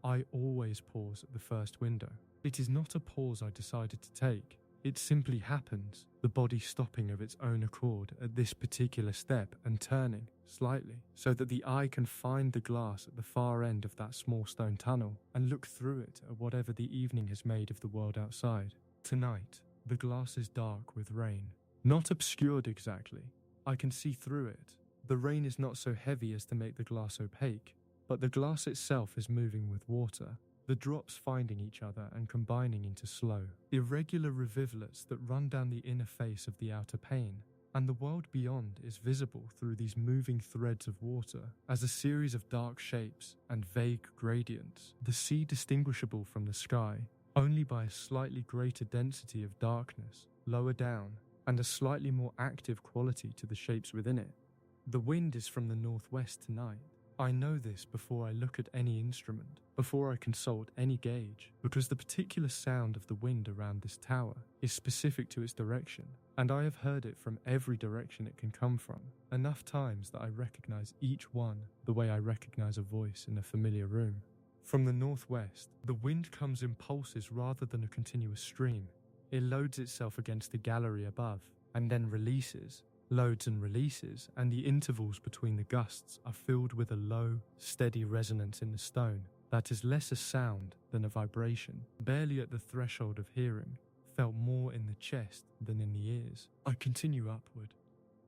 I always pause at the first window. It is not a pause I decided to take. It simply happens, the body stopping of its own accord at this particular step and turning slightly so that the eye can find the glass at the far end of that small stone tunnel and look through it at whatever the evening has made of the world outside. Tonight, the glass is dark with rain. Not obscured exactly. I can see through it. The rain is not so heavy as to make the glass opaque, but the glass itself is moving with water, the drops finding each other and combining into slow, irregular rivulets that run down the inner face of the outer pane, and the world beyond is visible through these moving threads of water as a series of dark shapes and vague gradients, the sea distinguishable from the sky only by a slightly greater density of darkness lower down and a slightly more active quality to the shapes within it. The wind is from the northwest tonight. I know this before I look at any instrument, before I consult any gauge, because the particular sound of the wind around this tower is specific to its direction, and I have heard it from every direction it can come from, enough times that I recognize each one the way I recognize a voice in a familiar room. From the northwest, the wind comes in pulses rather than a continuous stream. It loads itself against the gallery above, and then releases, loads and releases, and the intervals between the gusts are filled with a low, steady resonance in the stone that is less a sound than a vibration, barely at the threshold of hearing, felt more in the chest than in the ears. I continue upward.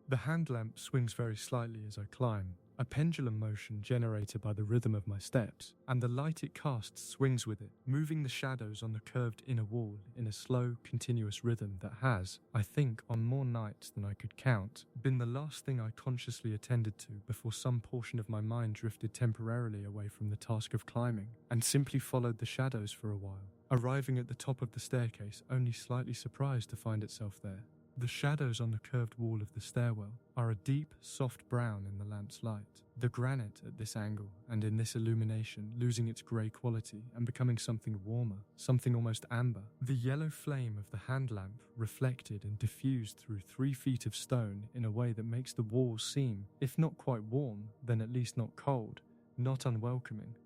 The hand lamp swings very slightly as I climb, a pendulum motion generated by the rhythm of my steps, and the light it casts swings with it, moving the shadows on the curved inner wall in a slow, continuous rhythm that has, I think, on more nights than I could count, been the last thing I consciously attended to before some portion of my mind drifted temporarily away from the task of climbing, and simply followed the shadows for a while, arriving at the top of the staircase only slightly surprised to find itself there. The shadows on the curved wall of the stairwell are a deep, soft brown in the lamp's light. The granite at this angle and in this illumination losing its grey quality and becoming something warmer, something almost amber. The yellow flame of the hand lamp reflected and diffused through 3 feet of stone in a way that makes the walls seem, if not quite warm, then at least not cold, not unwelcoming.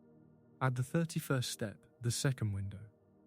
At the 31st step, the second window.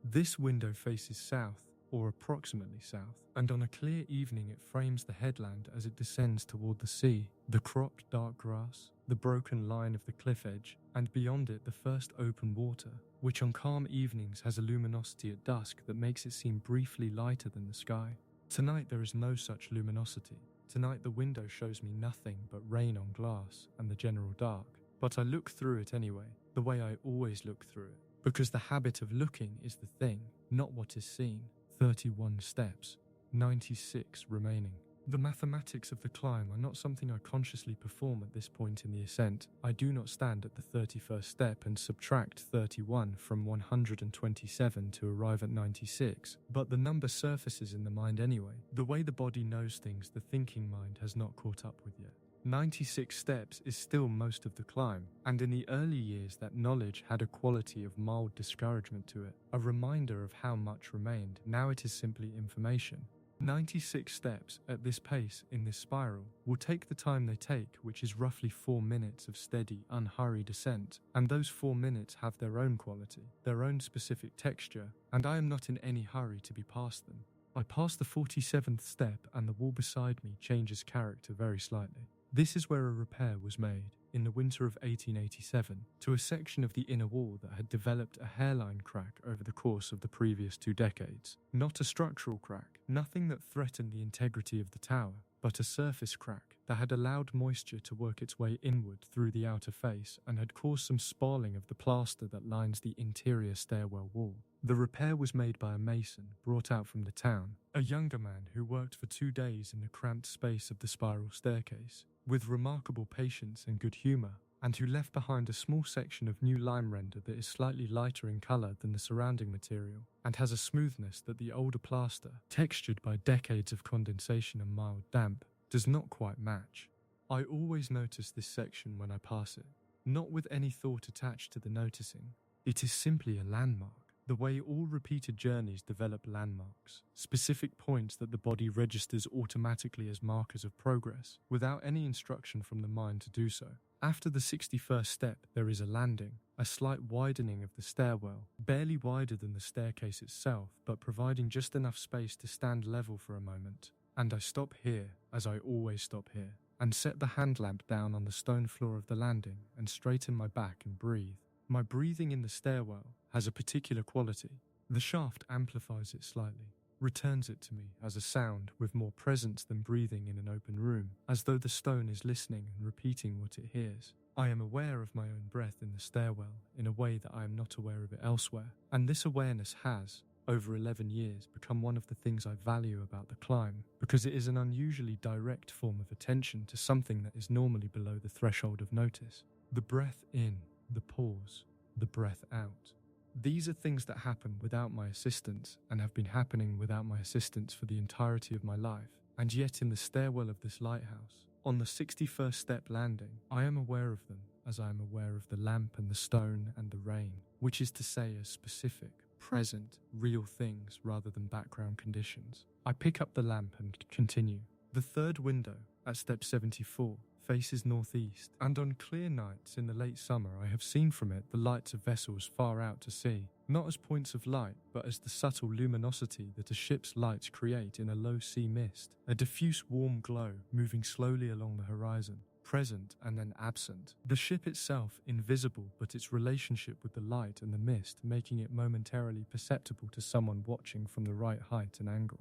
This window faces south, or approximately south, and on a clear evening it frames the headland as it descends toward the sea, the cropped dark grass, the broken line of the cliff edge, and beyond it the first open water, which on calm evenings has a luminosity at dusk that makes it seem briefly lighter than the sky. Tonight there is no such luminosity. Tonight the window shows me nothing but rain on glass and the general dark, but I look through it anyway, the way I always look through it, because the habit of looking is the thing, not what is seen. 31 steps, 96 remaining. The mathematics of the climb are not something I consciously perform at this point in the ascent. I do not stand at the 31st step and subtract 31 from 127 to arrive at 96, but the number surfaces in the mind anyway, the way the body knows things the thinking mind has not caught up with yet. 96 steps is still most of the climb, and in the early years that knowledge had a quality of mild discouragement to it, a reminder of how much remained. Now it is simply information. 96 steps at this pace in this spiral will take the time they take, which is roughly 4 minutes of steady, unhurried ascent, and those 4 minutes have their own quality, their own specific texture, and I am not in any hurry to be past them. I pass the 47th step and the wall beside me changes character very slightly. This is where a repair was made, in the winter of 1887, to a section of the inner wall that had developed a hairline crack over the course of the previous 2 decades. Not a structural crack, nothing that threatened the integrity of the tower, but a surface crack that had allowed moisture to work its way inward through the outer face and had caused some spalling of the plaster that lines the interior stairwell wall. The repair was made by a mason brought out from the town, a younger man who worked for 2 days in the cramped space of the spiral staircase, with remarkable patience and good humour, and who left behind a small section of new lime render that is slightly lighter in colour than the surrounding material, and has a smoothness that the older plaster, textured by decades of condensation and mild damp, does not quite match. I always notice this section when I pass it, not with any thought attached to the noticing. It is simply a landmark. The way all repeated journeys develop landmarks, specific points that the body registers automatically as markers of progress, without any instruction from the mind to do so. After the 61st step, there is a landing, a slight widening of the stairwell, barely wider than the staircase itself, but providing just enough space to stand level for a moment. And I stop here, as I always stop here, and set the hand lamp down on the stone floor of the landing and straighten my back and breathe. My breathing in the stairwell has a particular quality. The shaft amplifies it slightly, returns it to me as a sound with more presence than breathing in an open room, as though the stone is listening and repeating what it hears. I am aware of my own breath in the stairwell in a way that I am not aware of it elsewhere, and this awareness has, over 11 years, become one of the things I value about the climb, because it is an unusually direct form of attention to something that is normally below the threshold of notice. The breath in, the pause, the breath out. These are things that happen without my assistance and have been happening without my assistance for the entirety of my life. And yet in the stairwell of this lighthouse, on the 61st step landing, I am aware of them as I am aware of the lamp and the stone and the rain, which is to say as specific, present, real things rather than background conditions. I pick up the lamp and continue. The third window, at step 74, faces northeast, and on clear nights in the late summer I have seen from it the lights of vessels far out to sea, not as points of light, but as the subtle luminosity that a ship's lights create in a low sea mist, a diffuse warm glow moving slowly along the horizon, present and then absent. The ship itself invisible, but its relationship with the light and the mist making it momentarily perceptible to someone watching from the right height and angle.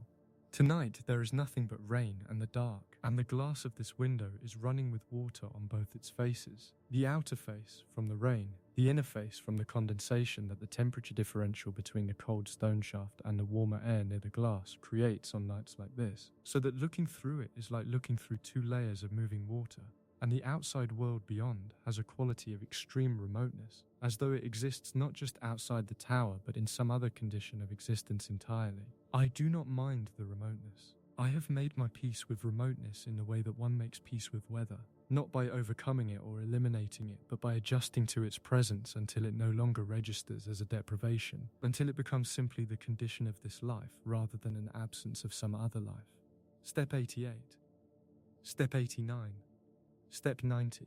Tonight there is nothing but rain and the dark, and the glass of this window is running with water on both its faces. The outer face from the rain, the inner face from the condensation that the temperature differential between the cold stone shaft and the warmer air near the glass creates on nights like this, so that looking through it is like looking through 2 layers of moving water. And the outside world beyond has a quality of extreme remoteness, as though it exists not just outside the tower but in some other condition of existence entirely. I do not mind the remoteness. I have made my peace with remoteness in the way that one makes peace with weather, not by overcoming it or eliminating it, but by adjusting to its presence until it no longer registers as a deprivation, until it becomes simply the condition of this life rather than an absence of some other life. Step 88. Step 89. Step 90.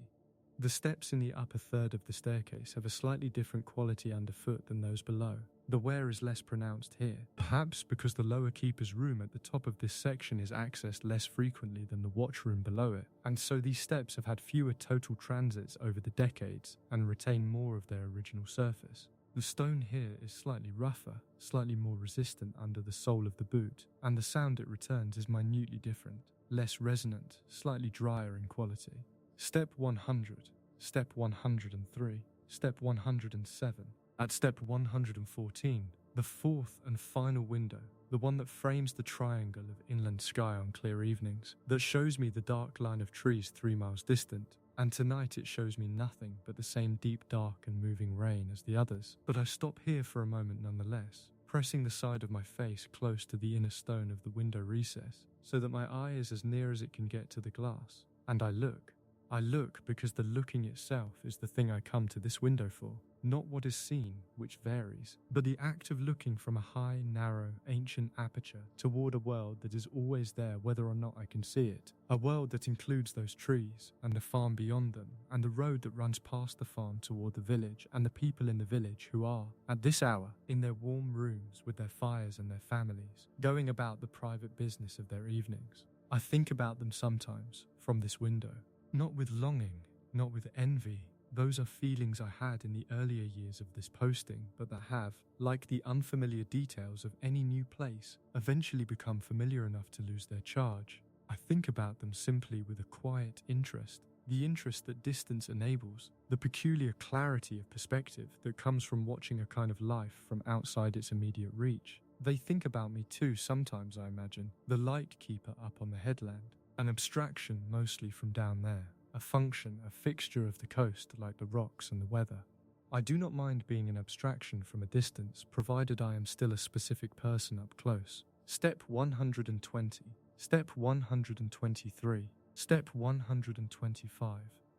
The steps in the upper third of the staircase have a slightly different quality underfoot than those below. The wear is less pronounced here, perhaps because the lower keeper's room at the top of this section is accessed less frequently than the watchroom below it, and so these steps have had fewer total transits over the decades and retain more of their original surface. The stone here is slightly rougher, slightly more resistant under the sole of the boot, and the sound it returns is minutely different, less resonant, slightly drier in quality. Step 100, Step 103, Step 107. At Step 114, the fourth and final window, the one that frames the triangle of inland sky on clear evenings, that shows me the dark line of trees 3 miles distant, and tonight it shows me nothing but the same deep dark and moving rain as the others. But I stop here for a moment nonetheless, pressing the side of my face close to the inner stone of the window recess, so that my eye is as near as it can get to the glass, and I look. I look because the looking itself is the thing I come to this window for, not what is seen, which varies, but the act of looking from a high, narrow, ancient aperture toward a world that is always there whether or not I can see it. A world that includes those trees, and the farm beyond them, and the road that runs past the farm toward the village, and the people in the village who are, at this hour, in their warm rooms with their fires and their families, going about the private business of their evenings. I think about them sometimes, from this window, not with longing, not with envy. Those are feelings I had in the earlier years of this posting, but that have, like the unfamiliar details of any new place, eventually become familiar enough to lose their charge. I think about them simply with a quiet interest, the interest that distance enables, the peculiar clarity of perspective that comes from watching a kind of life from outside its immediate reach. They think about me too sometimes, I imagine, the light keeper up on the headland, an abstraction mostly from down there. A function, a fixture of the coast like the rocks and the weather. I do not mind being an abstraction from a distance, provided I am still a specific person up close. Step 120, Step 123, Step 125,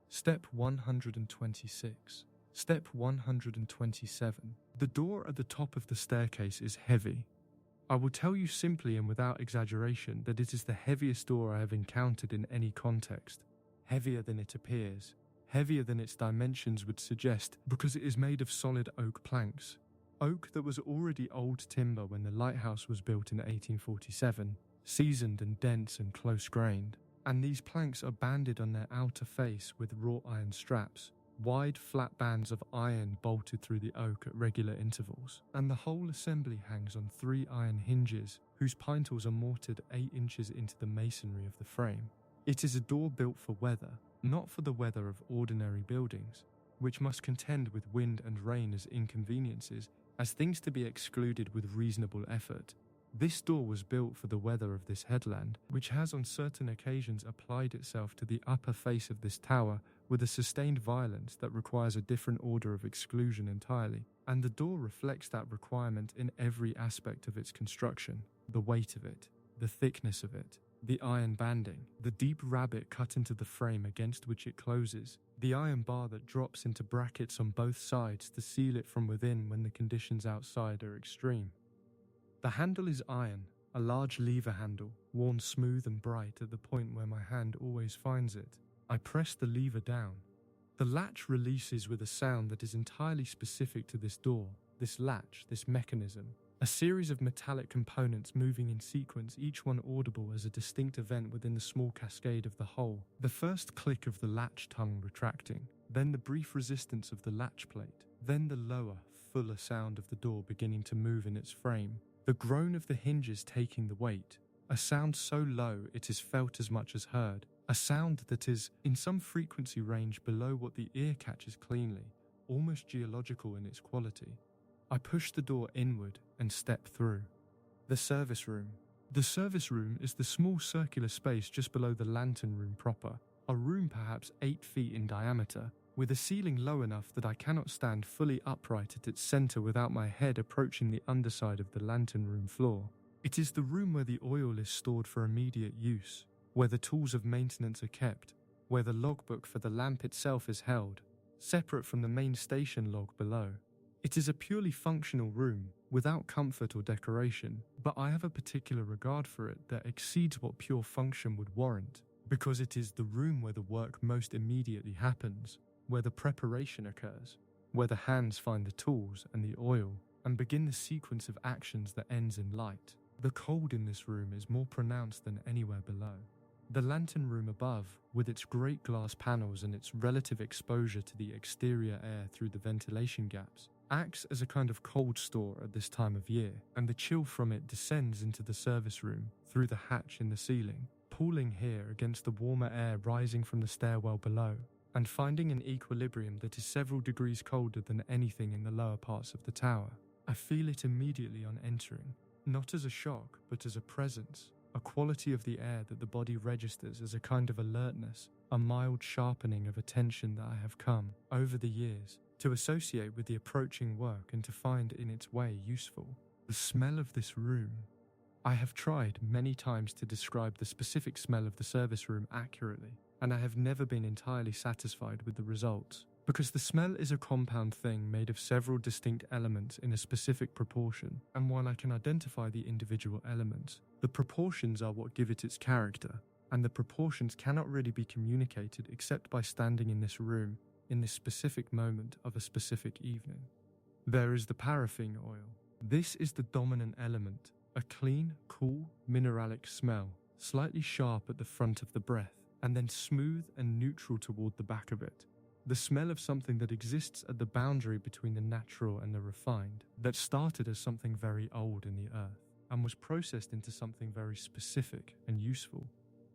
Step 126, Step 127. The door at the top of the staircase is heavy. I will tell you simply and without exaggeration that it is the heaviest door I have encountered in any context. Heavier than it appears, heavier than its dimensions would suggest, because it is made of solid oak planks. Oak that was already old timber when the lighthouse was built in 1847, seasoned and dense and close-grained, and these planks are banded on their outer face with wrought iron straps, wide flat bands of iron bolted through the oak at regular intervals, and the whole assembly hangs on 3 iron hinges whose pintles are mortared 8 inches into the masonry of the frame. It is a door built for weather, not for the weather of ordinary buildings, which must contend with wind and rain as inconveniences, as things to be excluded with reasonable effort. This door was built for the weather of this headland, which has on certain occasions applied itself to the upper face of this tower with a sustained violence that requires a different order of exclusion entirely, and the door reflects that requirement in every aspect of its construction, the weight of it, the thickness of it, the iron banding, the deep rabbet cut into the frame against which it closes, the iron bar that drops into brackets on both sides to seal it from within when the conditions outside are extreme. The handle is iron, a large lever handle, worn smooth and bright at the point where my hand always finds it. I press the lever down. The latch releases with a sound that is entirely specific to this door, this latch, this mechanism. A series of metallic components moving in sequence, each one audible as a distinct event within the small cascade of the whole. The first click of the latch tongue retracting, then the brief resistance of the latch plate, then the lower, fuller sound of the door beginning to move in its frame, the groan of the hinges taking the weight, a sound so low it is felt as much as heard, a sound that is, in some frequency range below what the ear catches cleanly, almost geological in its quality. I push the door inward and step through. The service room. The service room is the small circular space just below the lantern room proper, a room perhaps 8 feet in diameter, with a ceiling low enough that I cannot stand fully upright at its center without my head approaching the underside of the lantern room floor. It is the room where the oil is stored for immediate use, where the tools of maintenance are kept, where the logbook for the lamp itself is held, separate from the main station log below. It is a purely functional room, without comfort or decoration, but I have a particular regard for it that exceeds what pure function would warrant, because it is the room where the work most immediately happens, where the preparation occurs, where the hands find the tools and the oil, and begin the sequence of actions that ends in light. The cold in this room is more pronounced than anywhere below. The lantern room above, with its great glass panels and its relative exposure to the exterior air through the ventilation gaps, acts as a kind of cold store at this time of year, and the chill from it descends into the service room through the hatch in the ceiling, pooling here against the warmer air rising from the stairwell below, and finding an equilibrium that is several degrees colder than anything in the lower parts of the tower. I feel it immediately on entering, not as a shock, but as a presence, a quality of the air that the body registers as a kind of alertness, a mild sharpening of attention that I have come, over the years, to associate with the approaching work and to find in its way useful. The smell of this room. I have tried many times to describe the specific smell of the service room accurately, and I have never been entirely satisfied with the results, because the smell is a compound thing made of several distinct elements in a specific proportion, and while I can identify the individual elements, the proportions are what give it its character, and the proportions cannot really be communicated except by standing in this room in this specific moment of a specific evening. There is the paraffin oil. This is the dominant element, a clean, cool, mineralic smell, slightly sharp at the front of the breath, and then smooth and neutral toward the back of it. The smell of something that exists at the boundary between the natural and the refined, that started as something very old in the earth, and was processed into something very specific and useful.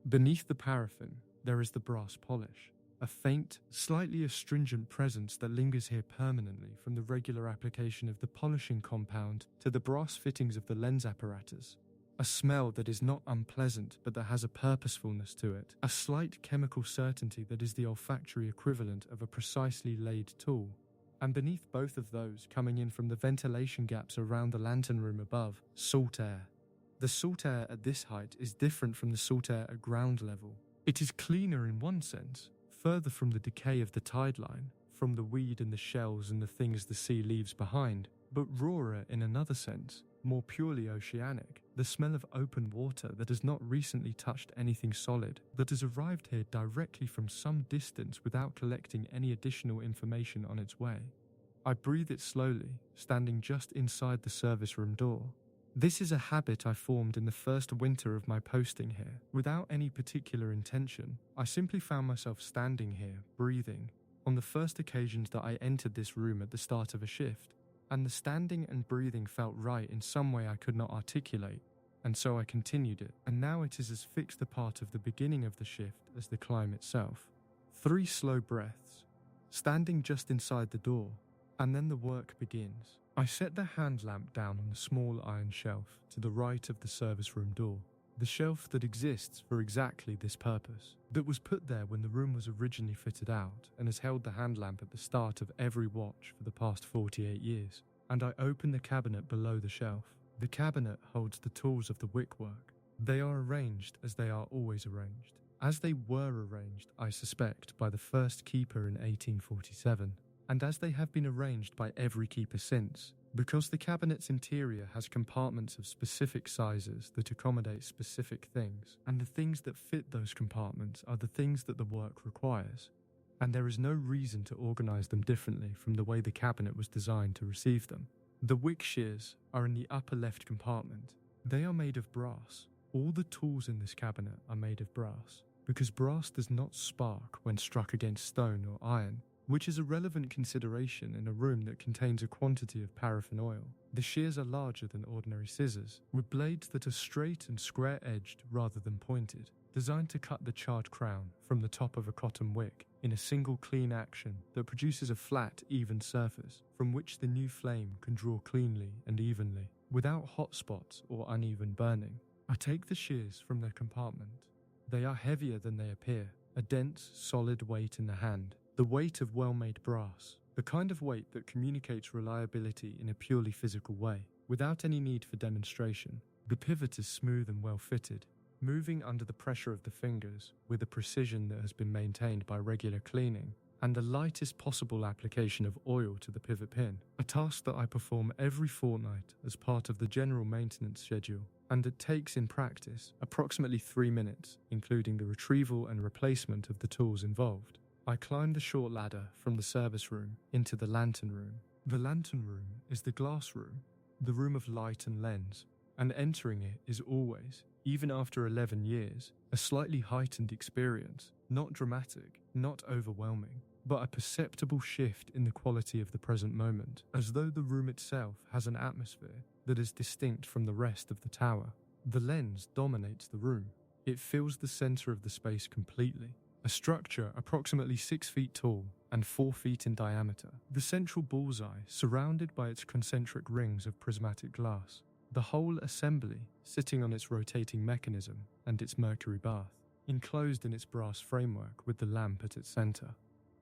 Beneath the paraffin, there is the brass polish, a faint, slightly astringent presence that lingers here permanently from the regular application of the polishing compound to the brass fittings of the lens apparatus. A smell that is not unpleasant but that has a purposefulness to it, a slight chemical certainty that is the olfactory equivalent of a precisely laid tool. And beneath both of those, coming in from the ventilation gaps around the lantern room above, salt air. The salt air at this height is different from the salt air at ground level. It is cleaner in one sense, further from the decay of the tide line, from the weed and the shells and the things the sea leaves behind, but rawer in another sense, more purely oceanic, the smell of open water that has not recently touched anything solid, that has arrived here directly from some distance without collecting any additional information on its way. I breathe it slowly, standing just inside the service room door. This is a habit I formed in the first winter of my posting here. Without any particular intention, I simply found myself standing here, breathing, on the first occasions that I entered this room at the start of a shift, and the standing and breathing felt right in some way I could not articulate, and so I continued it, and now it is as fixed a part of the beginning of the shift as the climb itself. 3 slow breaths, standing just inside the door, and then the work begins. I set the hand lamp down on the small iron shelf to the right of the service room door, the shelf that exists for exactly this purpose, that was put there when the room was originally fitted out and has held the hand lamp at the start of every watch for the past 48 years. And I open the cabinet below the shelf. The cabinet holds the tools of the wickwork. They are arranged as they are always arranged, as they were arranged, I suspect, by the first keeper in 1847. And as they have been arranged by every keeper since, because the cabinet's interior has compartments of specific sizes that accommodate specific things, and the things that fit those compartments are the things that the work requires, and there is no reason to organize them differently from the way the cabinet was designed to receive them. The wick shears are in the upper left compartment. They are made of brass. All the tools in this cabinet are made of brass, because brass does not spark when struck against stone or iron, which is a relevant consideration in a room that contains a quantity of paraffin oil. The shears are larger than ordinary scissors, with blades that are straight and square-edged rather than pointed, designed to cut the charred crown from the top of a cotton wick in a single clean action that produces a flat, even surface from which the new flame can draw cleanly and evenly, without hot spots or uneven burning. I take the shears from their compartment. They are heavier than they appear, a dense, solid weight in the hand, the weight of well-made brass, the kind of weight that communicates reliability in a purely physical way, without any need for demonstration. The pivot is smooth and well-fitted, moving under the pressure of the fingers with a precision that has been maintained by regular cleaning and the lightest possible application of oil to the pivot pin, a task that I perform every fortnight as part of the general maintenance schedule, and it takes in practice approximately 3 minutes, including the retrieval and replacement of the tools involved. I climb the short ladder from the service room into the lantern room. The lantern room is the glass room, the room of light and lens, and entering it is always, even after 11 years, a slightly heightened experience, not dramatic, not overwhelming, but a perceptible shift in the quality of the present moment, as though the room itself has an atmosphere that is distinct from the rest of the tower. The lens dominates the room. It fills the center of the space completely. A structure approximately 6 feet tall and 4 feet in diameter, the central bullseye surrounded by its concentric rings of prismatic glass, the whole assembly sitting on its rotating mechanism and its mercury bath, enclosed in its brass framework with the lamp at its center.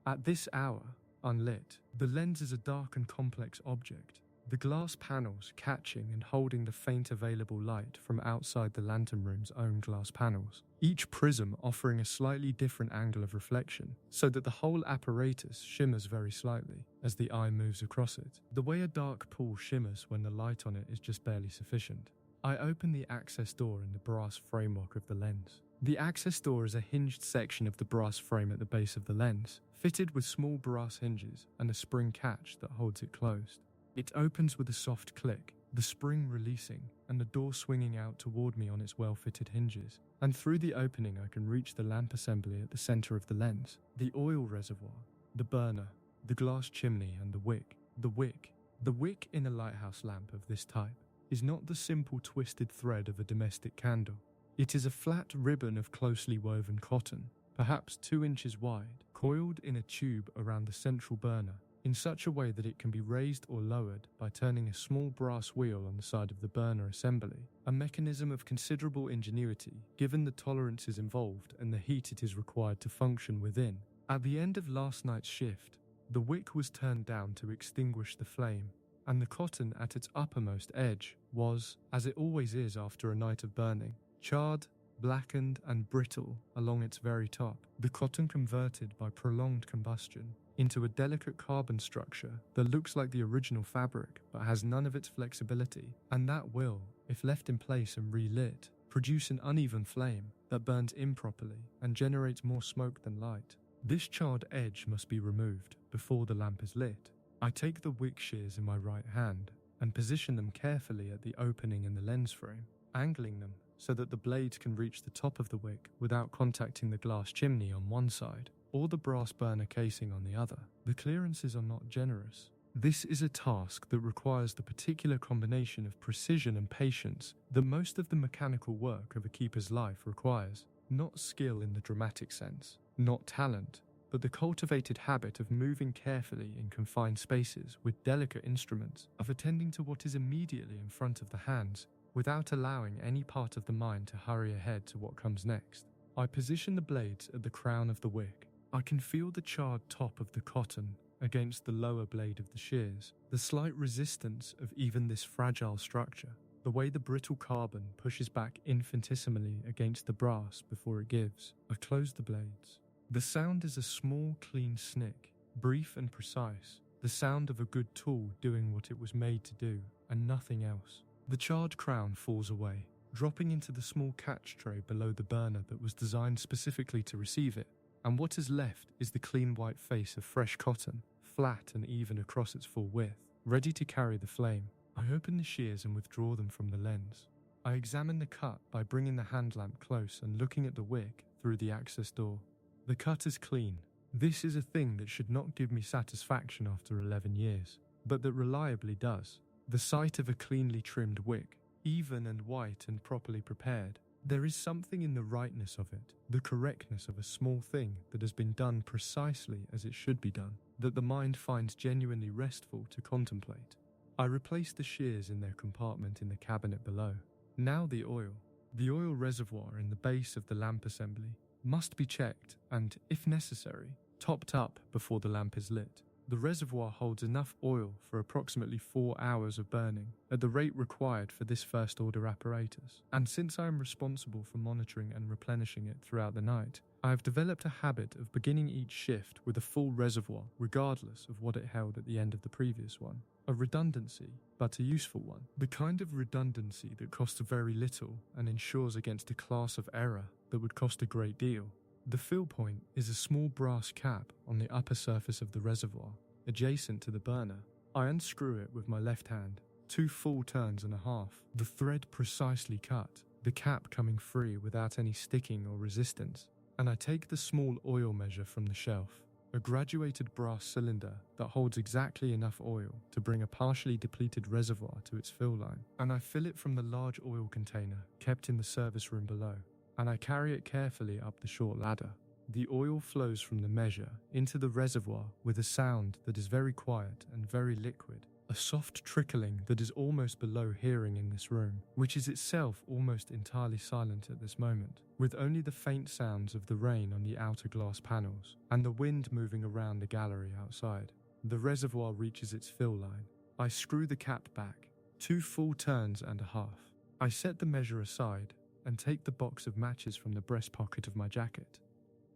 At this hour, unlit, the lens is a dark and complex object. the glass panels catching and holding the faint available light from outside the lantern room's own glass panels, each prism offering a slightly different angle of reflection, so that the whole apparatus shimmers very slightly as the eye moves across it, the way a dark pool shimmers when the light on it is just barely sufficient. I open the access door in the brass framework of the lens. The access door is a hinged section of the brass frame at the base of the lens, fitted with small brass hinges and a spring catch that holds it closed. It opens with a soft click, the spring releasing and the door swinging out toward me on its well-fitted hinges, and through the opening I can reach the lamp assembly at the center of the lens, the oil reservoir, the burner, the glass chimney and the wick. The wick in a lighthouse lamp of this type is not the simple twisted thread of a domestic candle. It is a flat ribbon of closely woven cotton, perhaps 2 inches wide, coiled in a tube around the central burner in such a way that it can be raised or lowered by turning a small brass wheel on the side of the burner assembly, a mechanism of considerable ingenuity given the tolerances involved and the heat it is required to function within. At the end of last night's shift, the wick was turned down to extinguish the flame, and the cotton at its uppermost edge was, as it always is after a night of burning, charred, blackened and brittle along its very top, the cotton converted by prolonged combustion into a delicate carbon structure that looks like the original fabric but has none of its flexibility, and that will, if left in place and relit, produce an uneven flame that burns improperly and generates more smoke than light. This charred edge must be removed before the lamp is lit. I take the wick shears in my right hand and position them carefully at the opening in the lens frame, angling them so that the blades can reach the top of the wick without contacting the glass chimney on one side or the brass burner casing on the other. The clearances are not generous. This is a task that requires the particular combination of precision and patience that most of the mechanical work of a keeper's life requires. Not skill in the dramatic sense, not talent, but the cultivated habit of moving carefully in confined spaces with delicate instruments, of attending to what is immediately in front of the hands, without allowing any part of the mind to hurry ahead to what comes next. I position the blades at the crown of the wick. I can feel the charred top of the cotton against the lower blade of the shears, the slight resistance of even this fragile structure, the way the brittle carbon pushes back infinitesimally against the brass before it gives. I close the blades. The sound is a small, clean snick, brief and precise, the sound of a good tool doing what it was made to do, and nothing else. The charred crown falls away, dropping into the small catch tray below the burner that was designed specifically to receive it, and what is left is the clean white face of fresh cotton, flat and even across its full width, ready to carry the flame. I open the shears and withdraw them from the lens. I examine the cut by bringing the hand lamp close and looking at the wick through the access door. The cut is clean. This is a thing that should not give me satisfaction after 11 years, but that reliably does. The sight of a cleanly trimmed wick, even and white and properly prepared. There is something in the rightness of it, the correctness of a small thing that has been done precisely as it should be done, that the mind finds genuinely restful to contemplate. I replace the shears in their compartment in the cabinet below. Now the oil reservoir in the base of the lamp assembly, must be checked and, if necessary, topped up before the lamp is lit. The reservoir holds enough oil for approximately 4 hours of burning, at the rate required for this first-order apparatus. And since I am responsible for monitoring and replenishing it throughout the night, I have developed a habit of beginning each shift with a full reservoir, regardless of what it held at the end of the previous one. A redundancy, but a useful one. The kind of redundancy that costs very little and ensures against a class of error that would cost a great deal. The fill point is a small brass cap on the upper surface of the reservoir, adjacent to the burner. I unscrew it with my left hand, 2 full turns and a half, the thread precisely cut, the cap coming free without any sticking or resistance, and I take the small oil measure from the shelf, a graduated brass cylinder that holds exactly enough oil to bring a partially depleted reservoir to its fill line, and I fill it from the large oil container kept in the service room below, and I carry it carefully up the short ladder. The oil flows from the measure into the reservoir with a sound that is very quiet and very liquid, a soft trickling that is almost below hearing in this room, which is itself almost entirely silent at this moment, with only the faint sounds of the rain on the outer glass panels and the wind moving around the gallery outside. The reservoir reaches its fill line. I screw the cap back, 2 full turns and a half. I set the measure aside and take the box of matches from the breast pocket of my jacket.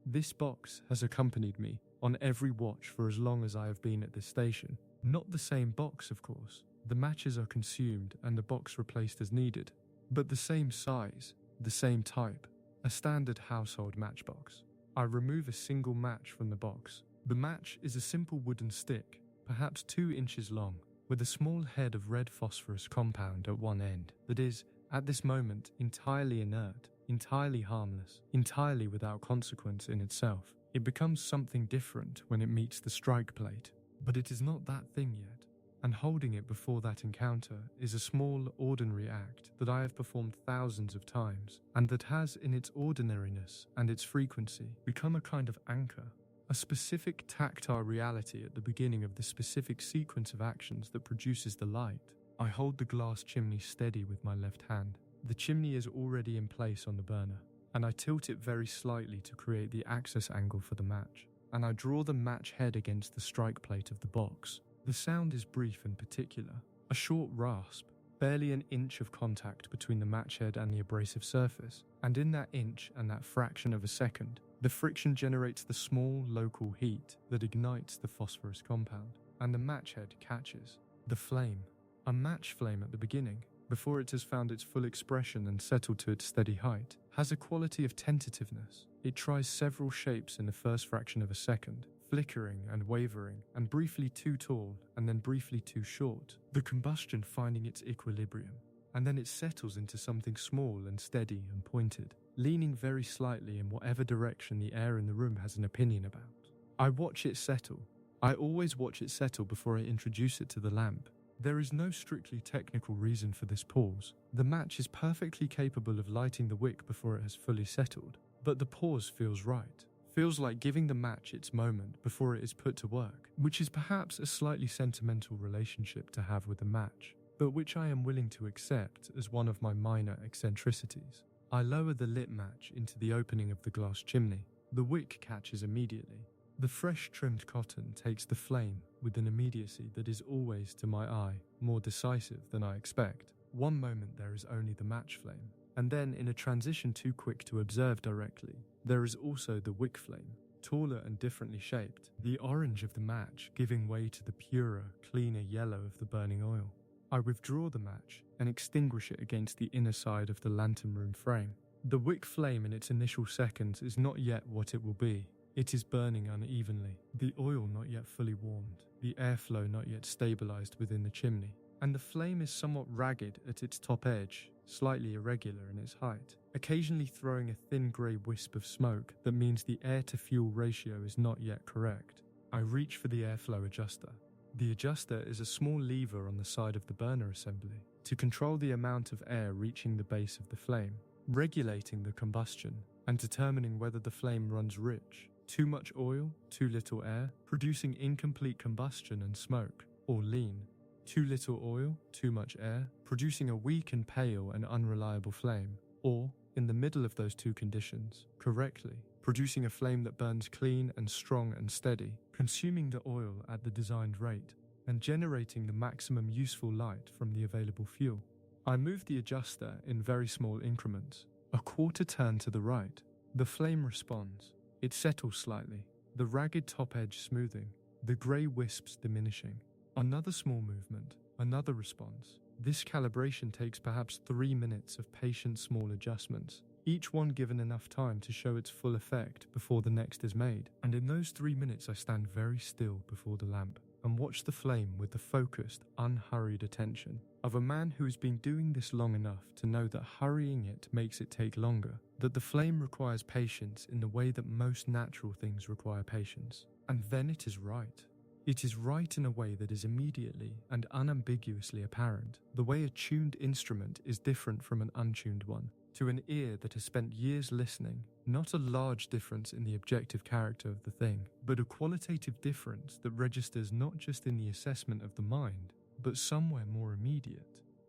This box has accompanied me on every watch for as long as I have been at this station. Not the same box, of course. The matches are consumed and the box replaced as needed, but the same size, the same type, a standard household matchbox. I remove a single match from the box. The match is a simple wooden stick, perhaps 2 inches long, with a small head of red phosphorus compound at one end that is, at this moment, entirely inert, entirely harmless, entirely without consequence in itself. It becomes something different when it meets the strike plate, but it is not that thing yet, and holding it before that encounter is a small, ordinary act that I have performed thousands of times, and that has, in its ordinariness and its frequency, become a kind of anchor, a specific tactile reality at the beginning of the specific sequence of actions that produces the light. I hold the glass chimney steady with my left hand. The chimney is already in place on the burner, and I tilt it very slightly to create the axis angle for the match, and I draw the match head against the strike plate of the box. The sound is brief and particular, a short rasp, barely an inch of contact between the match head and the abrasive surface, and in that inch and that fraction of a second, the friction generates the small local heat that ignites the phosphorus compound, and the match head catches. The flame, a match flame at the beginning, before it has found its full expression and settled to its steady height, has a quality of tentativeness. It tries several shapes in the first fraction of a second, flickering and wavering, and briefly too tall and then briefly too short, the combustion finding its equilibrium, and then it settles into something small and steady and pointed, leaning very slightly in whatever direction the air in the room has an opinion about. I watch it settle. I always watch it settle before I introduce it to the lamp. There is no strictly technical reason for this pause. The match is perfectly capable of lighting the wick before it has fully settled, but the pause feels right. Feels like giving the match its moment before it is put to work, which is perhaps a slightly sentimental relationship to have with the match, but which I am willing to accept as one of my minor eccentricities. I lower the lit match into the opening of the glass chimney. The wick catches immediately. The fresh trimmed cotton takes the flame with an immediacy that is always, to my eye, more decisive than I expect. One moment there is only the match flame, and then, in a transition too quick to observe directly, there is also the wick flame, taller and differently shaped, the orange of the match giving way to the purer, cleaner yellow of the burning oil. I withdraw the match and extinguish it against the inner side of the lantern room frame. The wick flame in its initial seconds is not yet what it will be. It is burning unevenly, the oil not yet fully warmed, the airflow not yet stabilized within the chimney, and the flame is somewhat ragged at its top edge, slightly irregular in its height, occasionally throwing a thin grey wisp of smoke that means the air-to-fuel ratio is not yet correct. I reach for the airflow adjuster. The adjuster is a small lever on the side of the burner assembly to control the amount of air reaching the base of the flame, regulating the combustion and determining whether the flame runs rich, too much oil, too little air, producing incomplete combustion and smoke, or lean, too little oil, too much air, producing a weak and pale and unreliable flame, or, in the middle of those two conditions, correctly, producing a flame that burns clean and strong and steady, consuming the oil at the designed rate, and generating the maximum useful light from the available fuel. I move the adjuster in very small increments, a quarter turn to the right. The flame responds. It settles slightly, the ragged top edge smoothing, the grey wisps diminishing. Another small movement, another response. This calibration takes perhaps 3 minutes of patient small adjustments, each one given enough time to show its full effect before the next is made. And in those 3 minutes I stand very still before the lamp and watch the flame with the focused, unhurried attention of a man who has been doing this long enough to know that hurrying it makes it take longer, that the flame requires patience in the way that most natural things require patience. And then it is right. It is right in a way that is immediately and unambiguously apparent, the way a tuned instrument is different from an untuned one, to an ear that has spent years listening, not a large difference in the objective character of the thing, but a qualitative difference that registers not just in the assessment of the mind, but somewhere more immediate,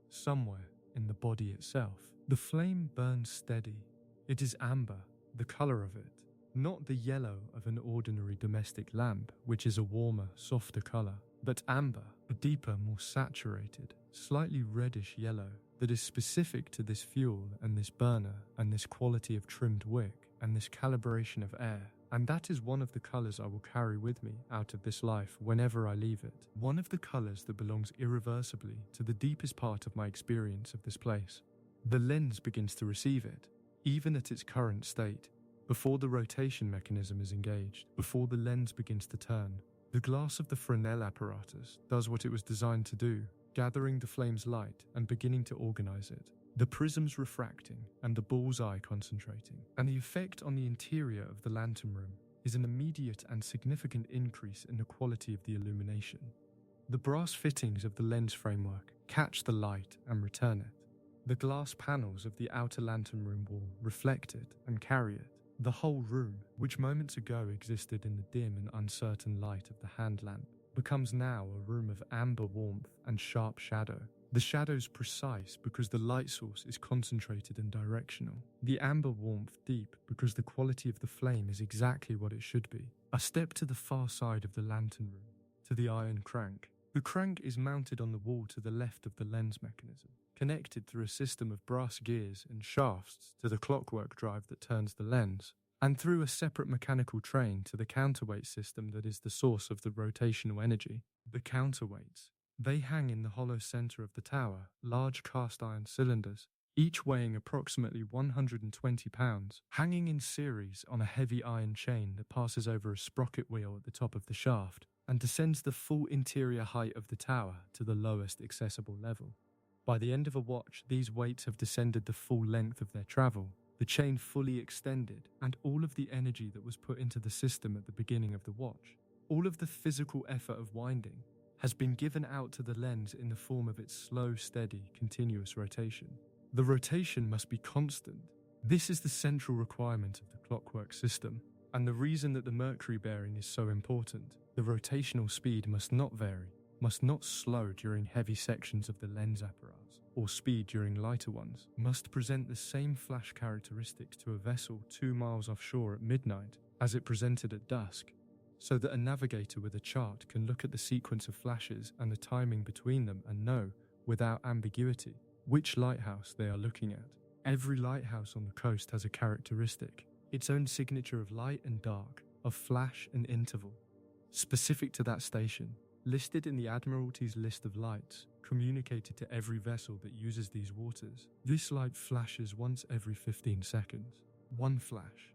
somewhere in the body itself. The flame burns steady. It is amber, the colour of it, not the yellow of an ordinary domestic lamp, which is a warmer, softer colour. but amber, a deeper, more saturated, slightly reddish yellow that is specific to this fuel and this burner and this quality of trimmed wick and this calibration of air. And that is one of the colours I will carry with me out of this life whenever I leave it. One of the colours that belongs irreversibly to the deepest part of my experience of this place. The lens begins to receive it, even at its current state, before the rotation mechanism is engaged, before the lens begins to turn. The glass of the Fresnel apparatus does what it was designed to do, gathering the flame's light and beginning to organize it. The prisms refracting and the bullseye concentrating, and the effect on the interior of the lantern room is an immediate and significant increase in the quality of the illumination. The brass fittings of the lens framework catch the light and return it. The glass panels of the outer lantern room wall reflect it and carry it. The whole room, which moments ago existed in the dim and uncertain light of the hand lamp, becomes now a room of amber warmth and sharp shadow. The shadow's precise because the light source is concentrated and directional. The amber warmth deep because the quality of the flame is exactly what it should be. I step to the far side of the lantern room, to the iron crank. The crank is mounted on the wall to the left of the lens mechanism, connected through a system of brass gears and shafts to the clockwork drive that turns the lens, and through a separate mechanical train to the counterweight system that is the source of the rotational energy. The counterweights, they hang in the hollow center of the tower, large cast iron cylinders, each weighing approximately 120 pounds, hanging in series on a heavy iron chain that passes over a sprocket wheel at the top of the shaft and descends the full interior height of the tower to the lowest accessible level. By the end of a watch, these weights have descended the full length of their travel, the chain fully extended, and all of the energy that was put into the system at the beginning of the watch, all of the physical effort of winding, has been given out to the lens in the form of its slow, steady, continuous rotation. The rotation must be constant. This is the central requirement of the clockwork system, and the reason that the mercury bearing is so important. The rotational speed must not vary, must not slow during heavy sections of the lens apparatus, or speed during lighter ones, must present the same flash characteristics to a vessel 2 miles offshore at midnight as it presented at dusk, so that a navigator with a chart can look at the sequence of flashes and the timing between them and know, without ambiguity, which lighthouse they are looking at. Every lighthouse on the coast has a characteristic, its own signature of light and dark, of flash and interval, specific to that station, listed in the Admiralty's list of lights, communicated to every vessel that uses these waters. This light flashes once every 15 seconds. One flash,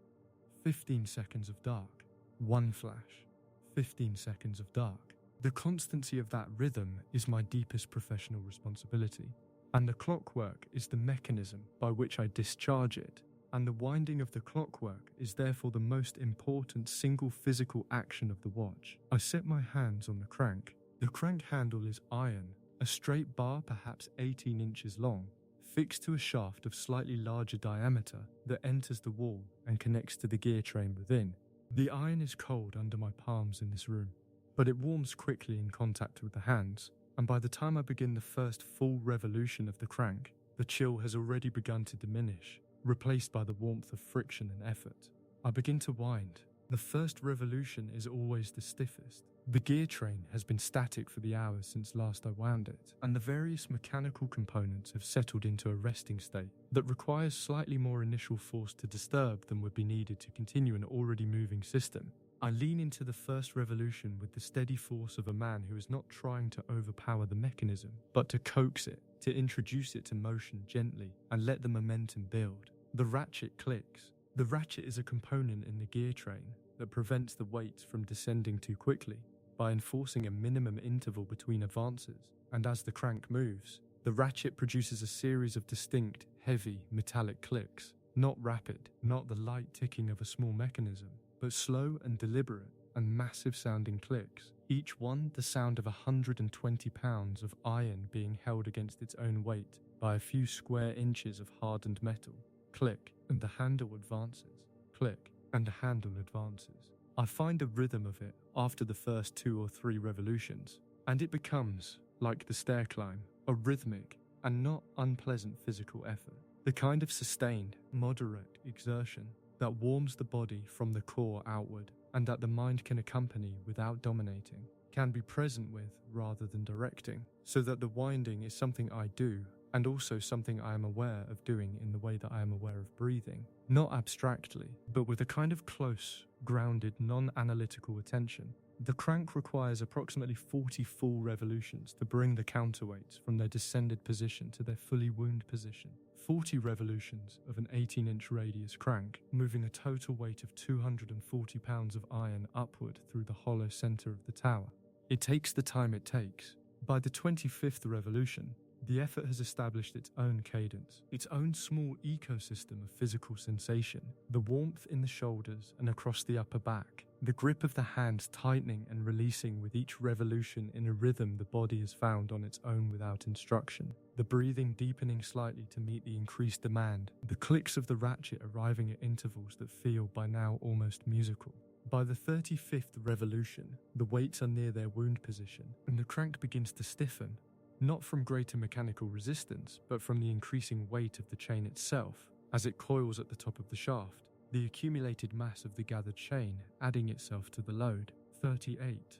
15 seconds of dark. One flash, 15 seconds of dark. The constancy of that rhythm is my deepest professional responsibility, and the clockwork is the mechanism by which I discharge it, and the winding of the clockwork is therefore the most important single physical action of the watch. I set my hands on the crank. The crank handle is iron, a straight bar perhaps 18 inches long, fixed to a shaft of slightly larger diameter that enters the wall and connects to the gear train within. The iron is cold under my palms in this room, but it warms quickly in contact with the hands, and by the time I begin the first full revolution of the crank, the chill has already begun to diminish, replaced by the warmth of friction and effort. I begin to wind. The first revolution is always the stiffest. The gear train has been static for the hours since last I wound it, and the various mechanical components have settled into a resting state that requires slightly more initial force to disturb than would be needed to continue an already moving system. I lean into the first revolution with the steady force of a man who is not trying to overpower the mechanism, but to coax it, to introduce it to motion gently and let the momentum build. The ratchet clicks. The ratchet is a component in the gear train that prevents the weights from descending too quickly by enforcing a minimum interval between advances, and as the crank moves, the ratchet produces a series of distinct, heavy, metallic clicks, not rapid, not the light ticking of a small mechanism, but slow and deliberate and massive-sounding clicks, each one the sound of 120 pounds of iron being held against its own weight by a few square inches of hardened metal. Click, and the handle advances. Click, and the handle advances. I find a rhythm of it after the first 2 or 3 revolutions, and it becomes, like the stair climb, a rhythmic and not unpleasant physical effort, the kind of sustained, moderate exertion that warms the body from the core outward and that the mind can accompany without dominating. can be present with rather than directing, so that the winding is something I do and also something I am aware of doing in the way that I am aware of breathing, not abstractly, but with a kind of close, grounded, non-analytical attention. The crank requires approximately 40 full revolutions to bring the counterweights from their descended position to their fully wound position. 40 revolutions of an 18-inch radius crank, moving a total weight of 240 pounds of iron upward through the hollow center of the tower. It takes the time it takes. By the 25th revolution, the effort has established its own cadence, its own small ecosystem of physical sensation, the warmth in the shoulders and across the upper back, the grip of the hands tightening and releasing with each revolution in a rhythm the body has found on its own without instruction, the breathing deepening slightly to meet the increased demand, the clicks of the ratchet arriving at intervals that feel by now almost musical. By the 35th revolution, the weights are near their wound position and the crank begins to stiffen, not from greater mechanical resistance, but from the increasing weight of the chain itself as it coils at the top of the shaft, the accumulated mass of the gathered chain adding itself to the load. 38,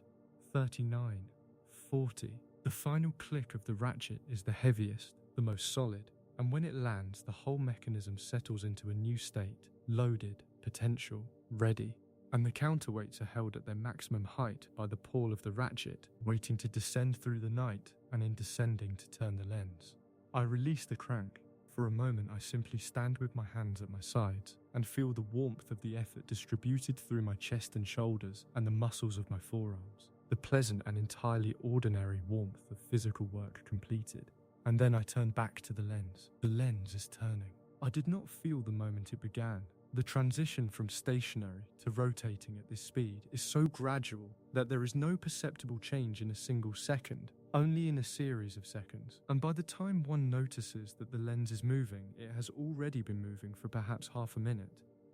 39, 40. The final click of the ratchet is the heaviest, the most solid, and when it lands, the whole mechanism settles into a new state, loaded, potential, ready. And the counterweights are held at their maximum height by the pawl of the ratchet, waiting to descend through the night and in descending to turn the lens. I release the crank. For a moment I simply stand with my hands at my sides and feel the warmth of the effort distributed through my chest and shoulders and the muscles of my forearms, the pleasant and entirely ordinary warmth of physical work completed. And then I turn back to the lens. The lens is turning. I did not feel the moment it began. The transition from stationary to rotating at this speed is so gradual that there is no perceptible change in a single second, only in a series of seconds. And by the time one notices that the lens is moving, it has already been moving for perhaps half a minute.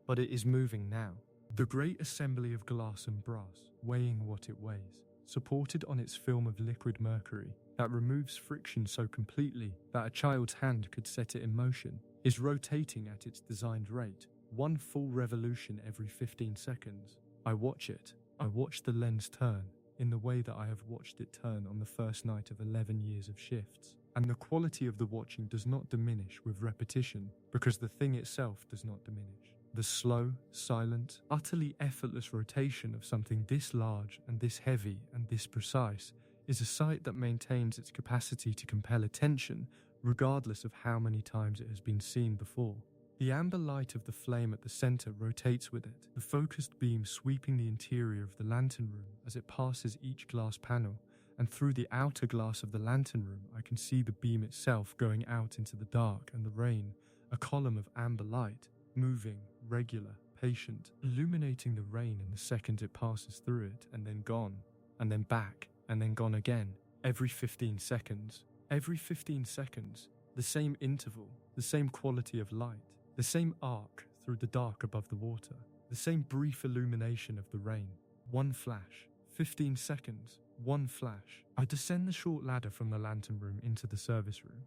But it is moving now. The great assembly of glass and brass, weighing what it weighs, supported on its film of liquid mercury that removes friction so completely that a child's hand could set it in motion, is rotating at its designed rate. One full revolution every 15 seconds. I watch it. I watch the lens turn in the way that I have watched it turn on the first night of 11 years of shifts. And the quality of the watching does not diminish with repetition because the thing itself does not diminish. The slow, silent, utterly effortless rotation of something this large and this heavy and this precise is a sight that maintains its capacity to compel attention regardless of how many times it has been seen before. The amber light of the flame at the center rotates with it, the focused beam sweeping the interior of the lantern room as it passes each glass panel, and through the outer glass of the lantern room I can see the beam itself going out into the dark and the rain, a column of amber light, moving, regular, patient, illuminating the rain in the second it passes through it, and then gone, and then back, and then gone again, every 15 seconds. Every 15 seconds, the same interval, the same quality of light. The same arc through the dark above the water, the same brief illumination of the rain. One flash, 15 seconds, one flash. I descend the short ladder from the lantern room into the service room.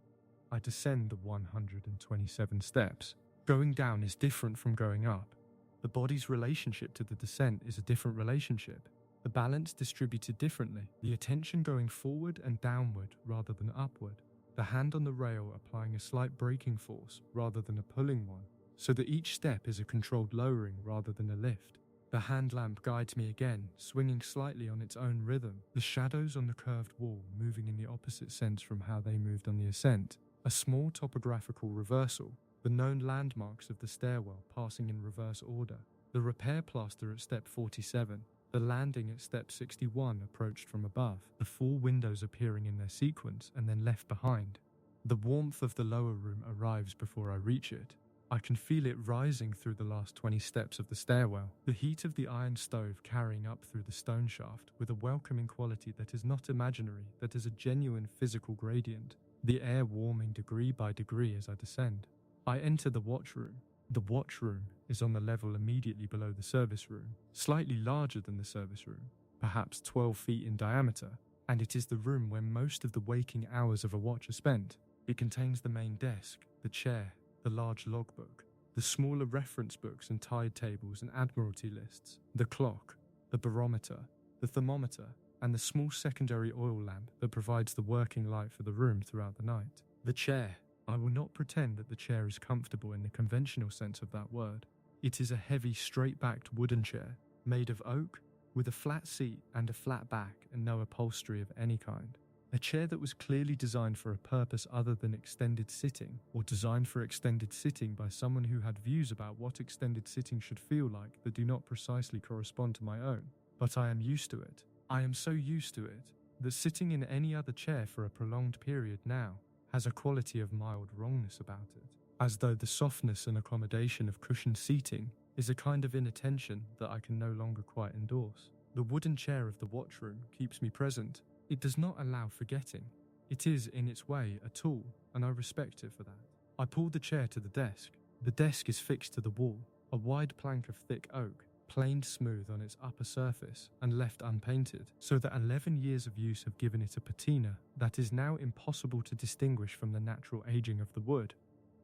I descend the 127 steps. Going down is different from going up. The body's relationship to the descent is a different relationship. The balance distributed differently, the attention going forward and downward rather than upward. The hand on the rail applying a slight braking force rather than a pulling one, so that each step is a controlled lowering rather than a lift. The hand lamp guides me again, swinging slightly on its own rhythm, the shadows on the curved wall moving in the opposite sense from how they moved on the ascent. A small topographical reversal, the known landmarks of the stairwell passing in reverse order, the repair plaster at step 47, the landing at step 61 approached from above, the 4 windows appearing in their sequence and then left behind. The warmth of the lower room arrives before I reach it. I can feel it rising through the last 20 steps of the stairwell, the heat of the iron stove carrying up through the stone shaft with a welcoming quality that is not imaginary, that is a genuine physical gradient, the air warming degree by degree as I descend. I enter the watch room. The watch room is on the level immediately below the service room, slightly larger than the service room, perhaps 12 feet in diameter, and it is the room where most of the waking hours of a watch are spent. It contains the main desk, the chair, the large logbook, the smaller reference books and tide tables and admiralty lists, the clock, the barometer, the thermometer, and the small secondary oil lamp that provides the working light for the room throughout the night. The chair. I will not pretend that the chair is comfortable in the conventional sense of that word. It is a heavy, straight-backed wooden chair, made of oak, with a flat seat and a flat back and no upholstery of any kind. A chair that was clearly designed for a purpose other than extended sitting, or designed for extended sitting by someone who had views about what extended sitting should feel like that do not precisely correspond to my own. But I am used to it. I am so used to it that sitting in any other chair for a prolonged period now has a quality of mild wrongness about it, as though the softness and accommodation of cushioned seating is a kind of inattention that I can no longer quite endorse. The wooden chair of the watchroom keeps me present. It does not allow forgetting. It is, in its way, a tool, and I respect it for that. I pull the chair to the desk. The desk is fixed to the wall, a wide plank of thick oak, planed smooth on its upper surface and left unpainted, so that 11 years of use have given it a patina that is now impossible to distinguish from the natural aging of the wood.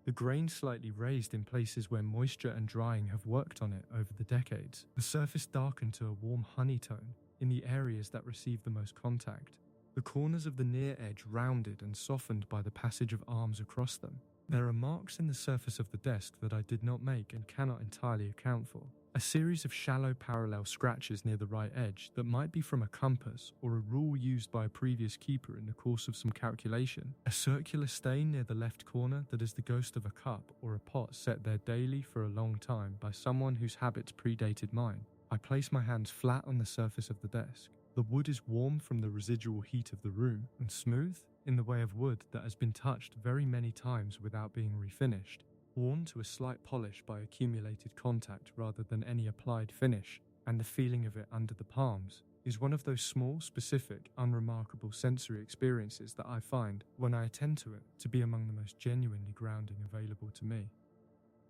The grain slightly raised in places where moisture and drying have worked on it over the decades. The surface darkened to a warm honey tone in the areas that receive the most contact. The corners of the near edge rounded and softened by the passage of arms across them. There are marks in the surface of the desk that I did not make and cannot entirely account for. A series of shallow parallel scratches near the right edge that might be from a compass or a rule used by a previous keeper in the course of some calculation. A circular stain near the left corner that is the ghost of a cup or a pot set there daily for a long time by someone whose habits predated mine. I place my hands flat on the surface of the desk. The wood is warm from the residual heat of the room and smooth in the way of wood that has been touched very many times without being refinished, worn to a slight polish by accumulated contact rather than any applied finish, and the feeling of it under the palms is one of those small, specific, unremarkable sensory experiences that I find, when I attend to it, to be among the most genuinely grounding available to me.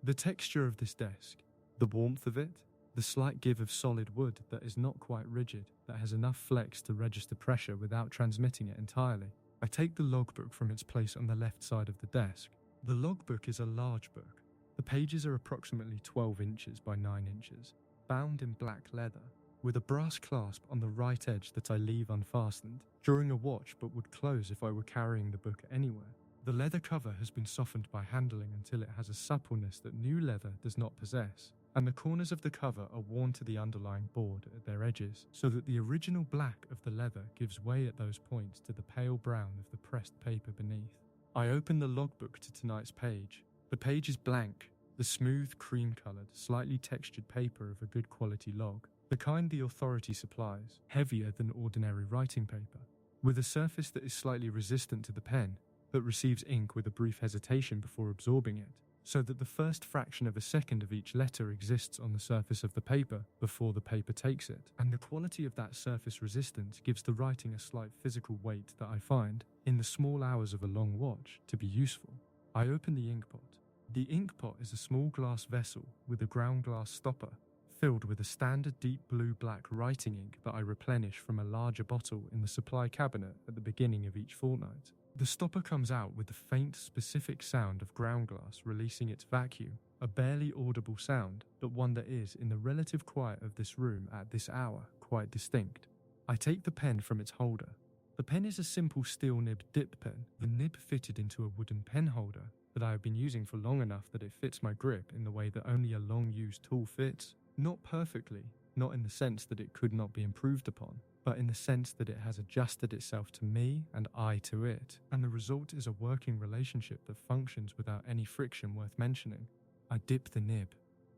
The texture of this desk, the warmth of it, the slight give of solid wood that is not quite rigid, that has enough flex to register pressure without transmitting it entirely. I take the logbook from its place on the left side of the desk. The logbook is a large book. The pages are approximately 12 inches by 9 inches, bound in black leather, with a brass clasp on the right edge that I leave unfastened, during a watch but would close if I were carrying the book anywhere. The leather cover has been softened by handling until it has a suppleness that new leather does not possess, and the corners of the cover are worn to the underlying board at their edges, so that the original black of the leather gives way at those points to the pale brown of the pressed paper beneath. I open the logbook to tonight's page. The page is blank, the smooth, cream-coloured, slightly textured paper of a good quality log, the kind the authority supplies, heavier than ordinary writing paper, with a surface that is slightly resistant to the pen, that receives ink with a brief hesitation before absorbing it, so that the first fraction of a second of each letter exists on the surface of the paper before the paper takes it, and the quality of that surface resistance gives the writing a slight physical weight that I find, in the small hours of a long watch, to be useful. I open the inkpot. The inkpot is a small glass vessel with a ground glass stopper, filled with a standard deep blue-black writing ink that I replenish from a larger bottle in the supply cabinet at the beginning of each fortnight. The stopper comes out with the faint, specific sound of ground glass releasing its vacuum, a barely audible sound, but one that is, in the relative quiet of this room at this hour, quite distinct. I take the pen from its holder. The pen is a simple steel nib dip pen, the nib fitted into a wooden pen holder that I have been using for long enough that it fits my grip in the way that only a long-used tool fits. Not perfectly, not in the sense that it could not be improved upon, but in the sense that it has adjusted itself to me and I to it, and the result is a working relationship that functions without any friction worth mentioning. I dip the nib.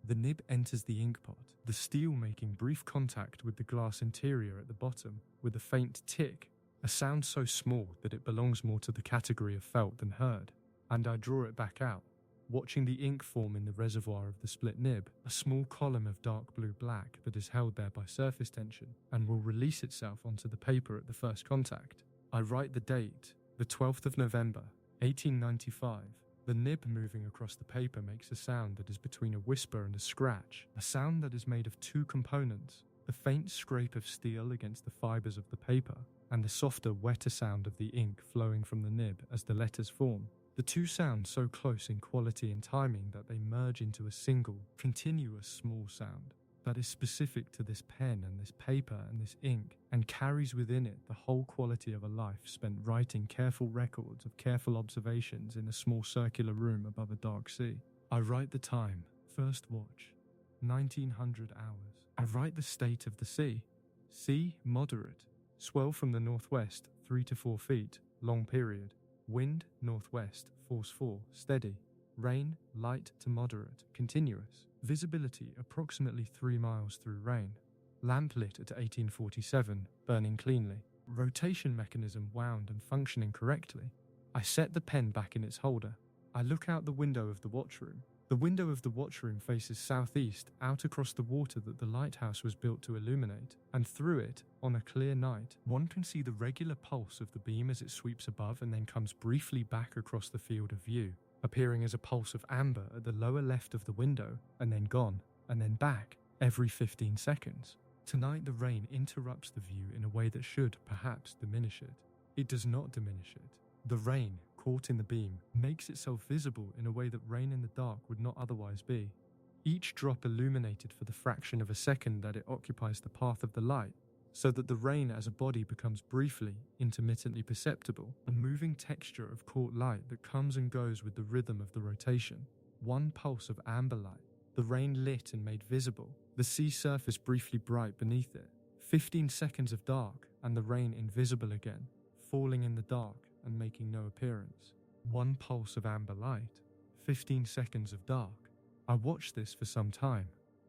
The nib enters the inkpot, the steel making brief contact with the glass interior at the bottom, with a faint tick, a sound so small that it belongs more to the category of felt than heard, and I draw it back out, watching the ink form in the reservoir of the split nib, a small column of dark blue-black that is held there by surface tension and will release itself onto the paper at the first contact. I write the date, the 12th of November, 1895. The nib moving across the paper makes a sound that is between a whisper and a scratch, a sound that is made of two components, the faint scrape of steel against the fibres of the paper, and the softer, wetter sound of the ink flowing from the nib as the letters form. The two sound so close in quality and timing that they merge into a single, continuous small sound. that is specific to this pen and this paper and this ink, and carries within it the whole quality of a life spent writing careful records of careful observations in a small circular room above a dark sea. I write the time, first watch, 1900 hours. I write the state of the sea. Sea, moderate. Swell from the northwest, 3 to 4 feet, long period. Wind, northwest, force 4, steady. Rain, light to moderate, continuous. Visibility, approximately 3 miles through rain. Lamp lit at 1847, burning cleanly. Rotation mechanism wound and functioning correctly. I set the pen back in its holder. I look out the window of the watchroom. The window of the watchroom faces southeast, out across the water that the lighthouse was built to illuminate, and through it, on a clear night, one can see the regular pulse of the beam as it sweeps above and then comes briefly back across the field of view, appearing as a pulse of amber at the lower left of the window, and then gone, and then back, every 15 seconds. Tonight the rain interrupts the view in a way that should, perhaps, diminish it. It does not diminish it. The rain, caught in the beam, makes itself visible in a way that rain in the dark would not otherwise be. Each drop illuminated for the fraction of a second that it occupies the path of the light, so that the rain as a body becomes briefly, intermittently perceptible, a moving texture of caught light that comes and goes with the rhythm of the rotation. One pulse of amber light, the rain lit and made visible, the sea surface briefly bright beneath it. 15 seconds of dark, and the rain invisible again, falling in the dark and making no appearance. One pulse of amber light, 15 seconds of dark. I watch this for some time.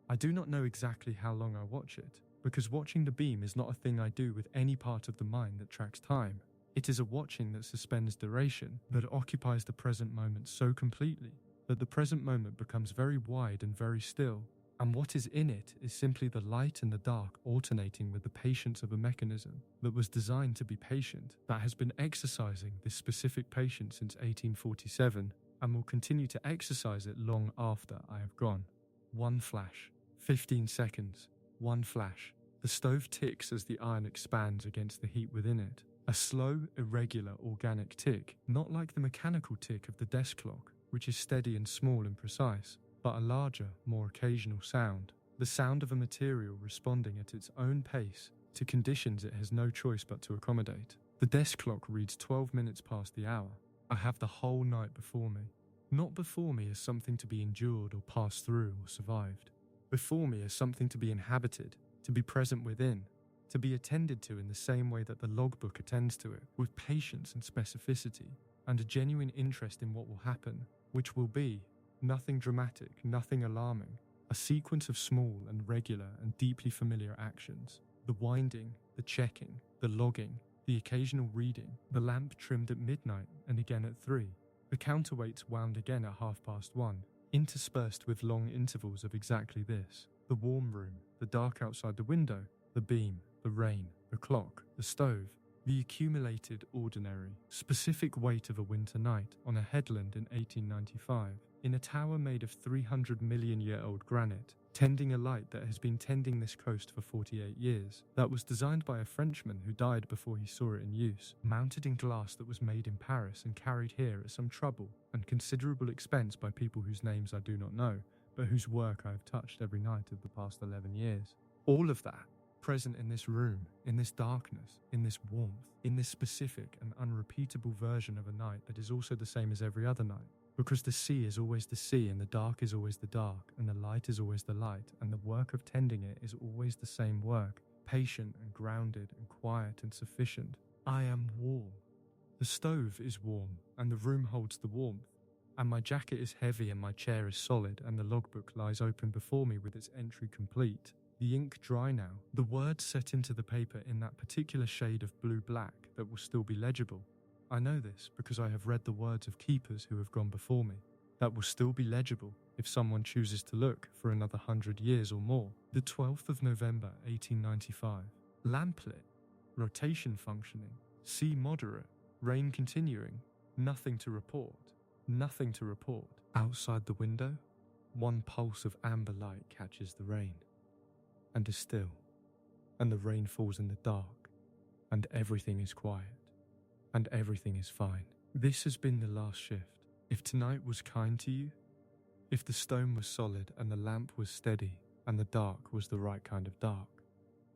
I do not know exactly how long I watch it, because watching the beam is not a thing I do with any part of the mind that tracks time. It is a watching that suspends duration, that occupies the present moment so completely that the present moment becomes very wide and very still, and what is in it is simply the light and the dark alternating with the patience of a mechanism that was designed to be patient, that has been exercising this specific patience since 1847 and will continue to exercise it long after I have gone. One flash, 15 seconds, one flash. The stove ticks as the iron expands against the heat within it. A slow, irregular, organic tick, not like the mechanical tick of the desk clock, which is steady and small and precise, but a larger, more occasional sound, the sound of a material responding at its own pace to conditions it has no choice but to accommodate. The desk clock reads 12 minutes past the hour. I have the whole night before me. Not before me as something to be endured or passed through or survived. Before me as something to be inhabited, to be present within, to be attended to in the same way that the logbook attends to it, with patience and specificity, and a genuine interest in what will happen, which will be nothing dramatic, nothing alarming, a sequence of small and regular and deeply familiar actions. The winding, the checking, the logging, the occasional reading, the lamp trimmed at midnight and again at 3, the counterweights wound again at 1:30, interspersed with long intervals of exactly this. The warm room, the dark outside the window, the beam, the rain, the clock, the stove, the accumulated, ordinary, specific weight of a winter night on a headland in 1895, in a tower made of 300-million-year-old granite, tending a light that has been tending this coast for 48 years, that was designed by a Frenchman who died before he saw it in use, mounted in glass that was made in Paris and carried here at some trouble and considerable expense by people whose names I do not know, but whose work I have touched every night of the past 11 years. All of that, present in this room, in this darkness, in this warmth, in this specific and unrepeatable version of a night that is also the same as every other night. Because the sea is always the sea, and the dark is always the dark, and the light is always the light, and the work of tending it is always the same work, patient and grounded and quiet and sufficient. I am warm. The stove is warm, and the room holds the warmth, and my jacket is heavy and my chair is solid, and the logbook lies open before me with its entry complete. The ink dry now, the words set into the paper in that particular shade of blue-black that will still be legible. I know this because I have read the words of keepers who have gone before me, that will still be legible if someone chooses to look for another 100 years or more. The 12th of November, 1895. Lamplit, rotation functioning, sea moderate, rain continuing, nothing to report, nothing to report. Outside the window, one pulse of amber light catches the rain, and is still, and the rain falls in the dark, and everything is quiet. And everything is fine. This has been the last shift. If tonight was kind to you, if the stone was solid and the lamp was steady, and the dark was the right kind of dark.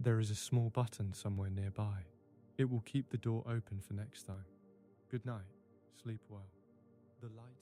There is a small button somewhere nearby. It will keep the door open for next time. Good night. Sleep well. The light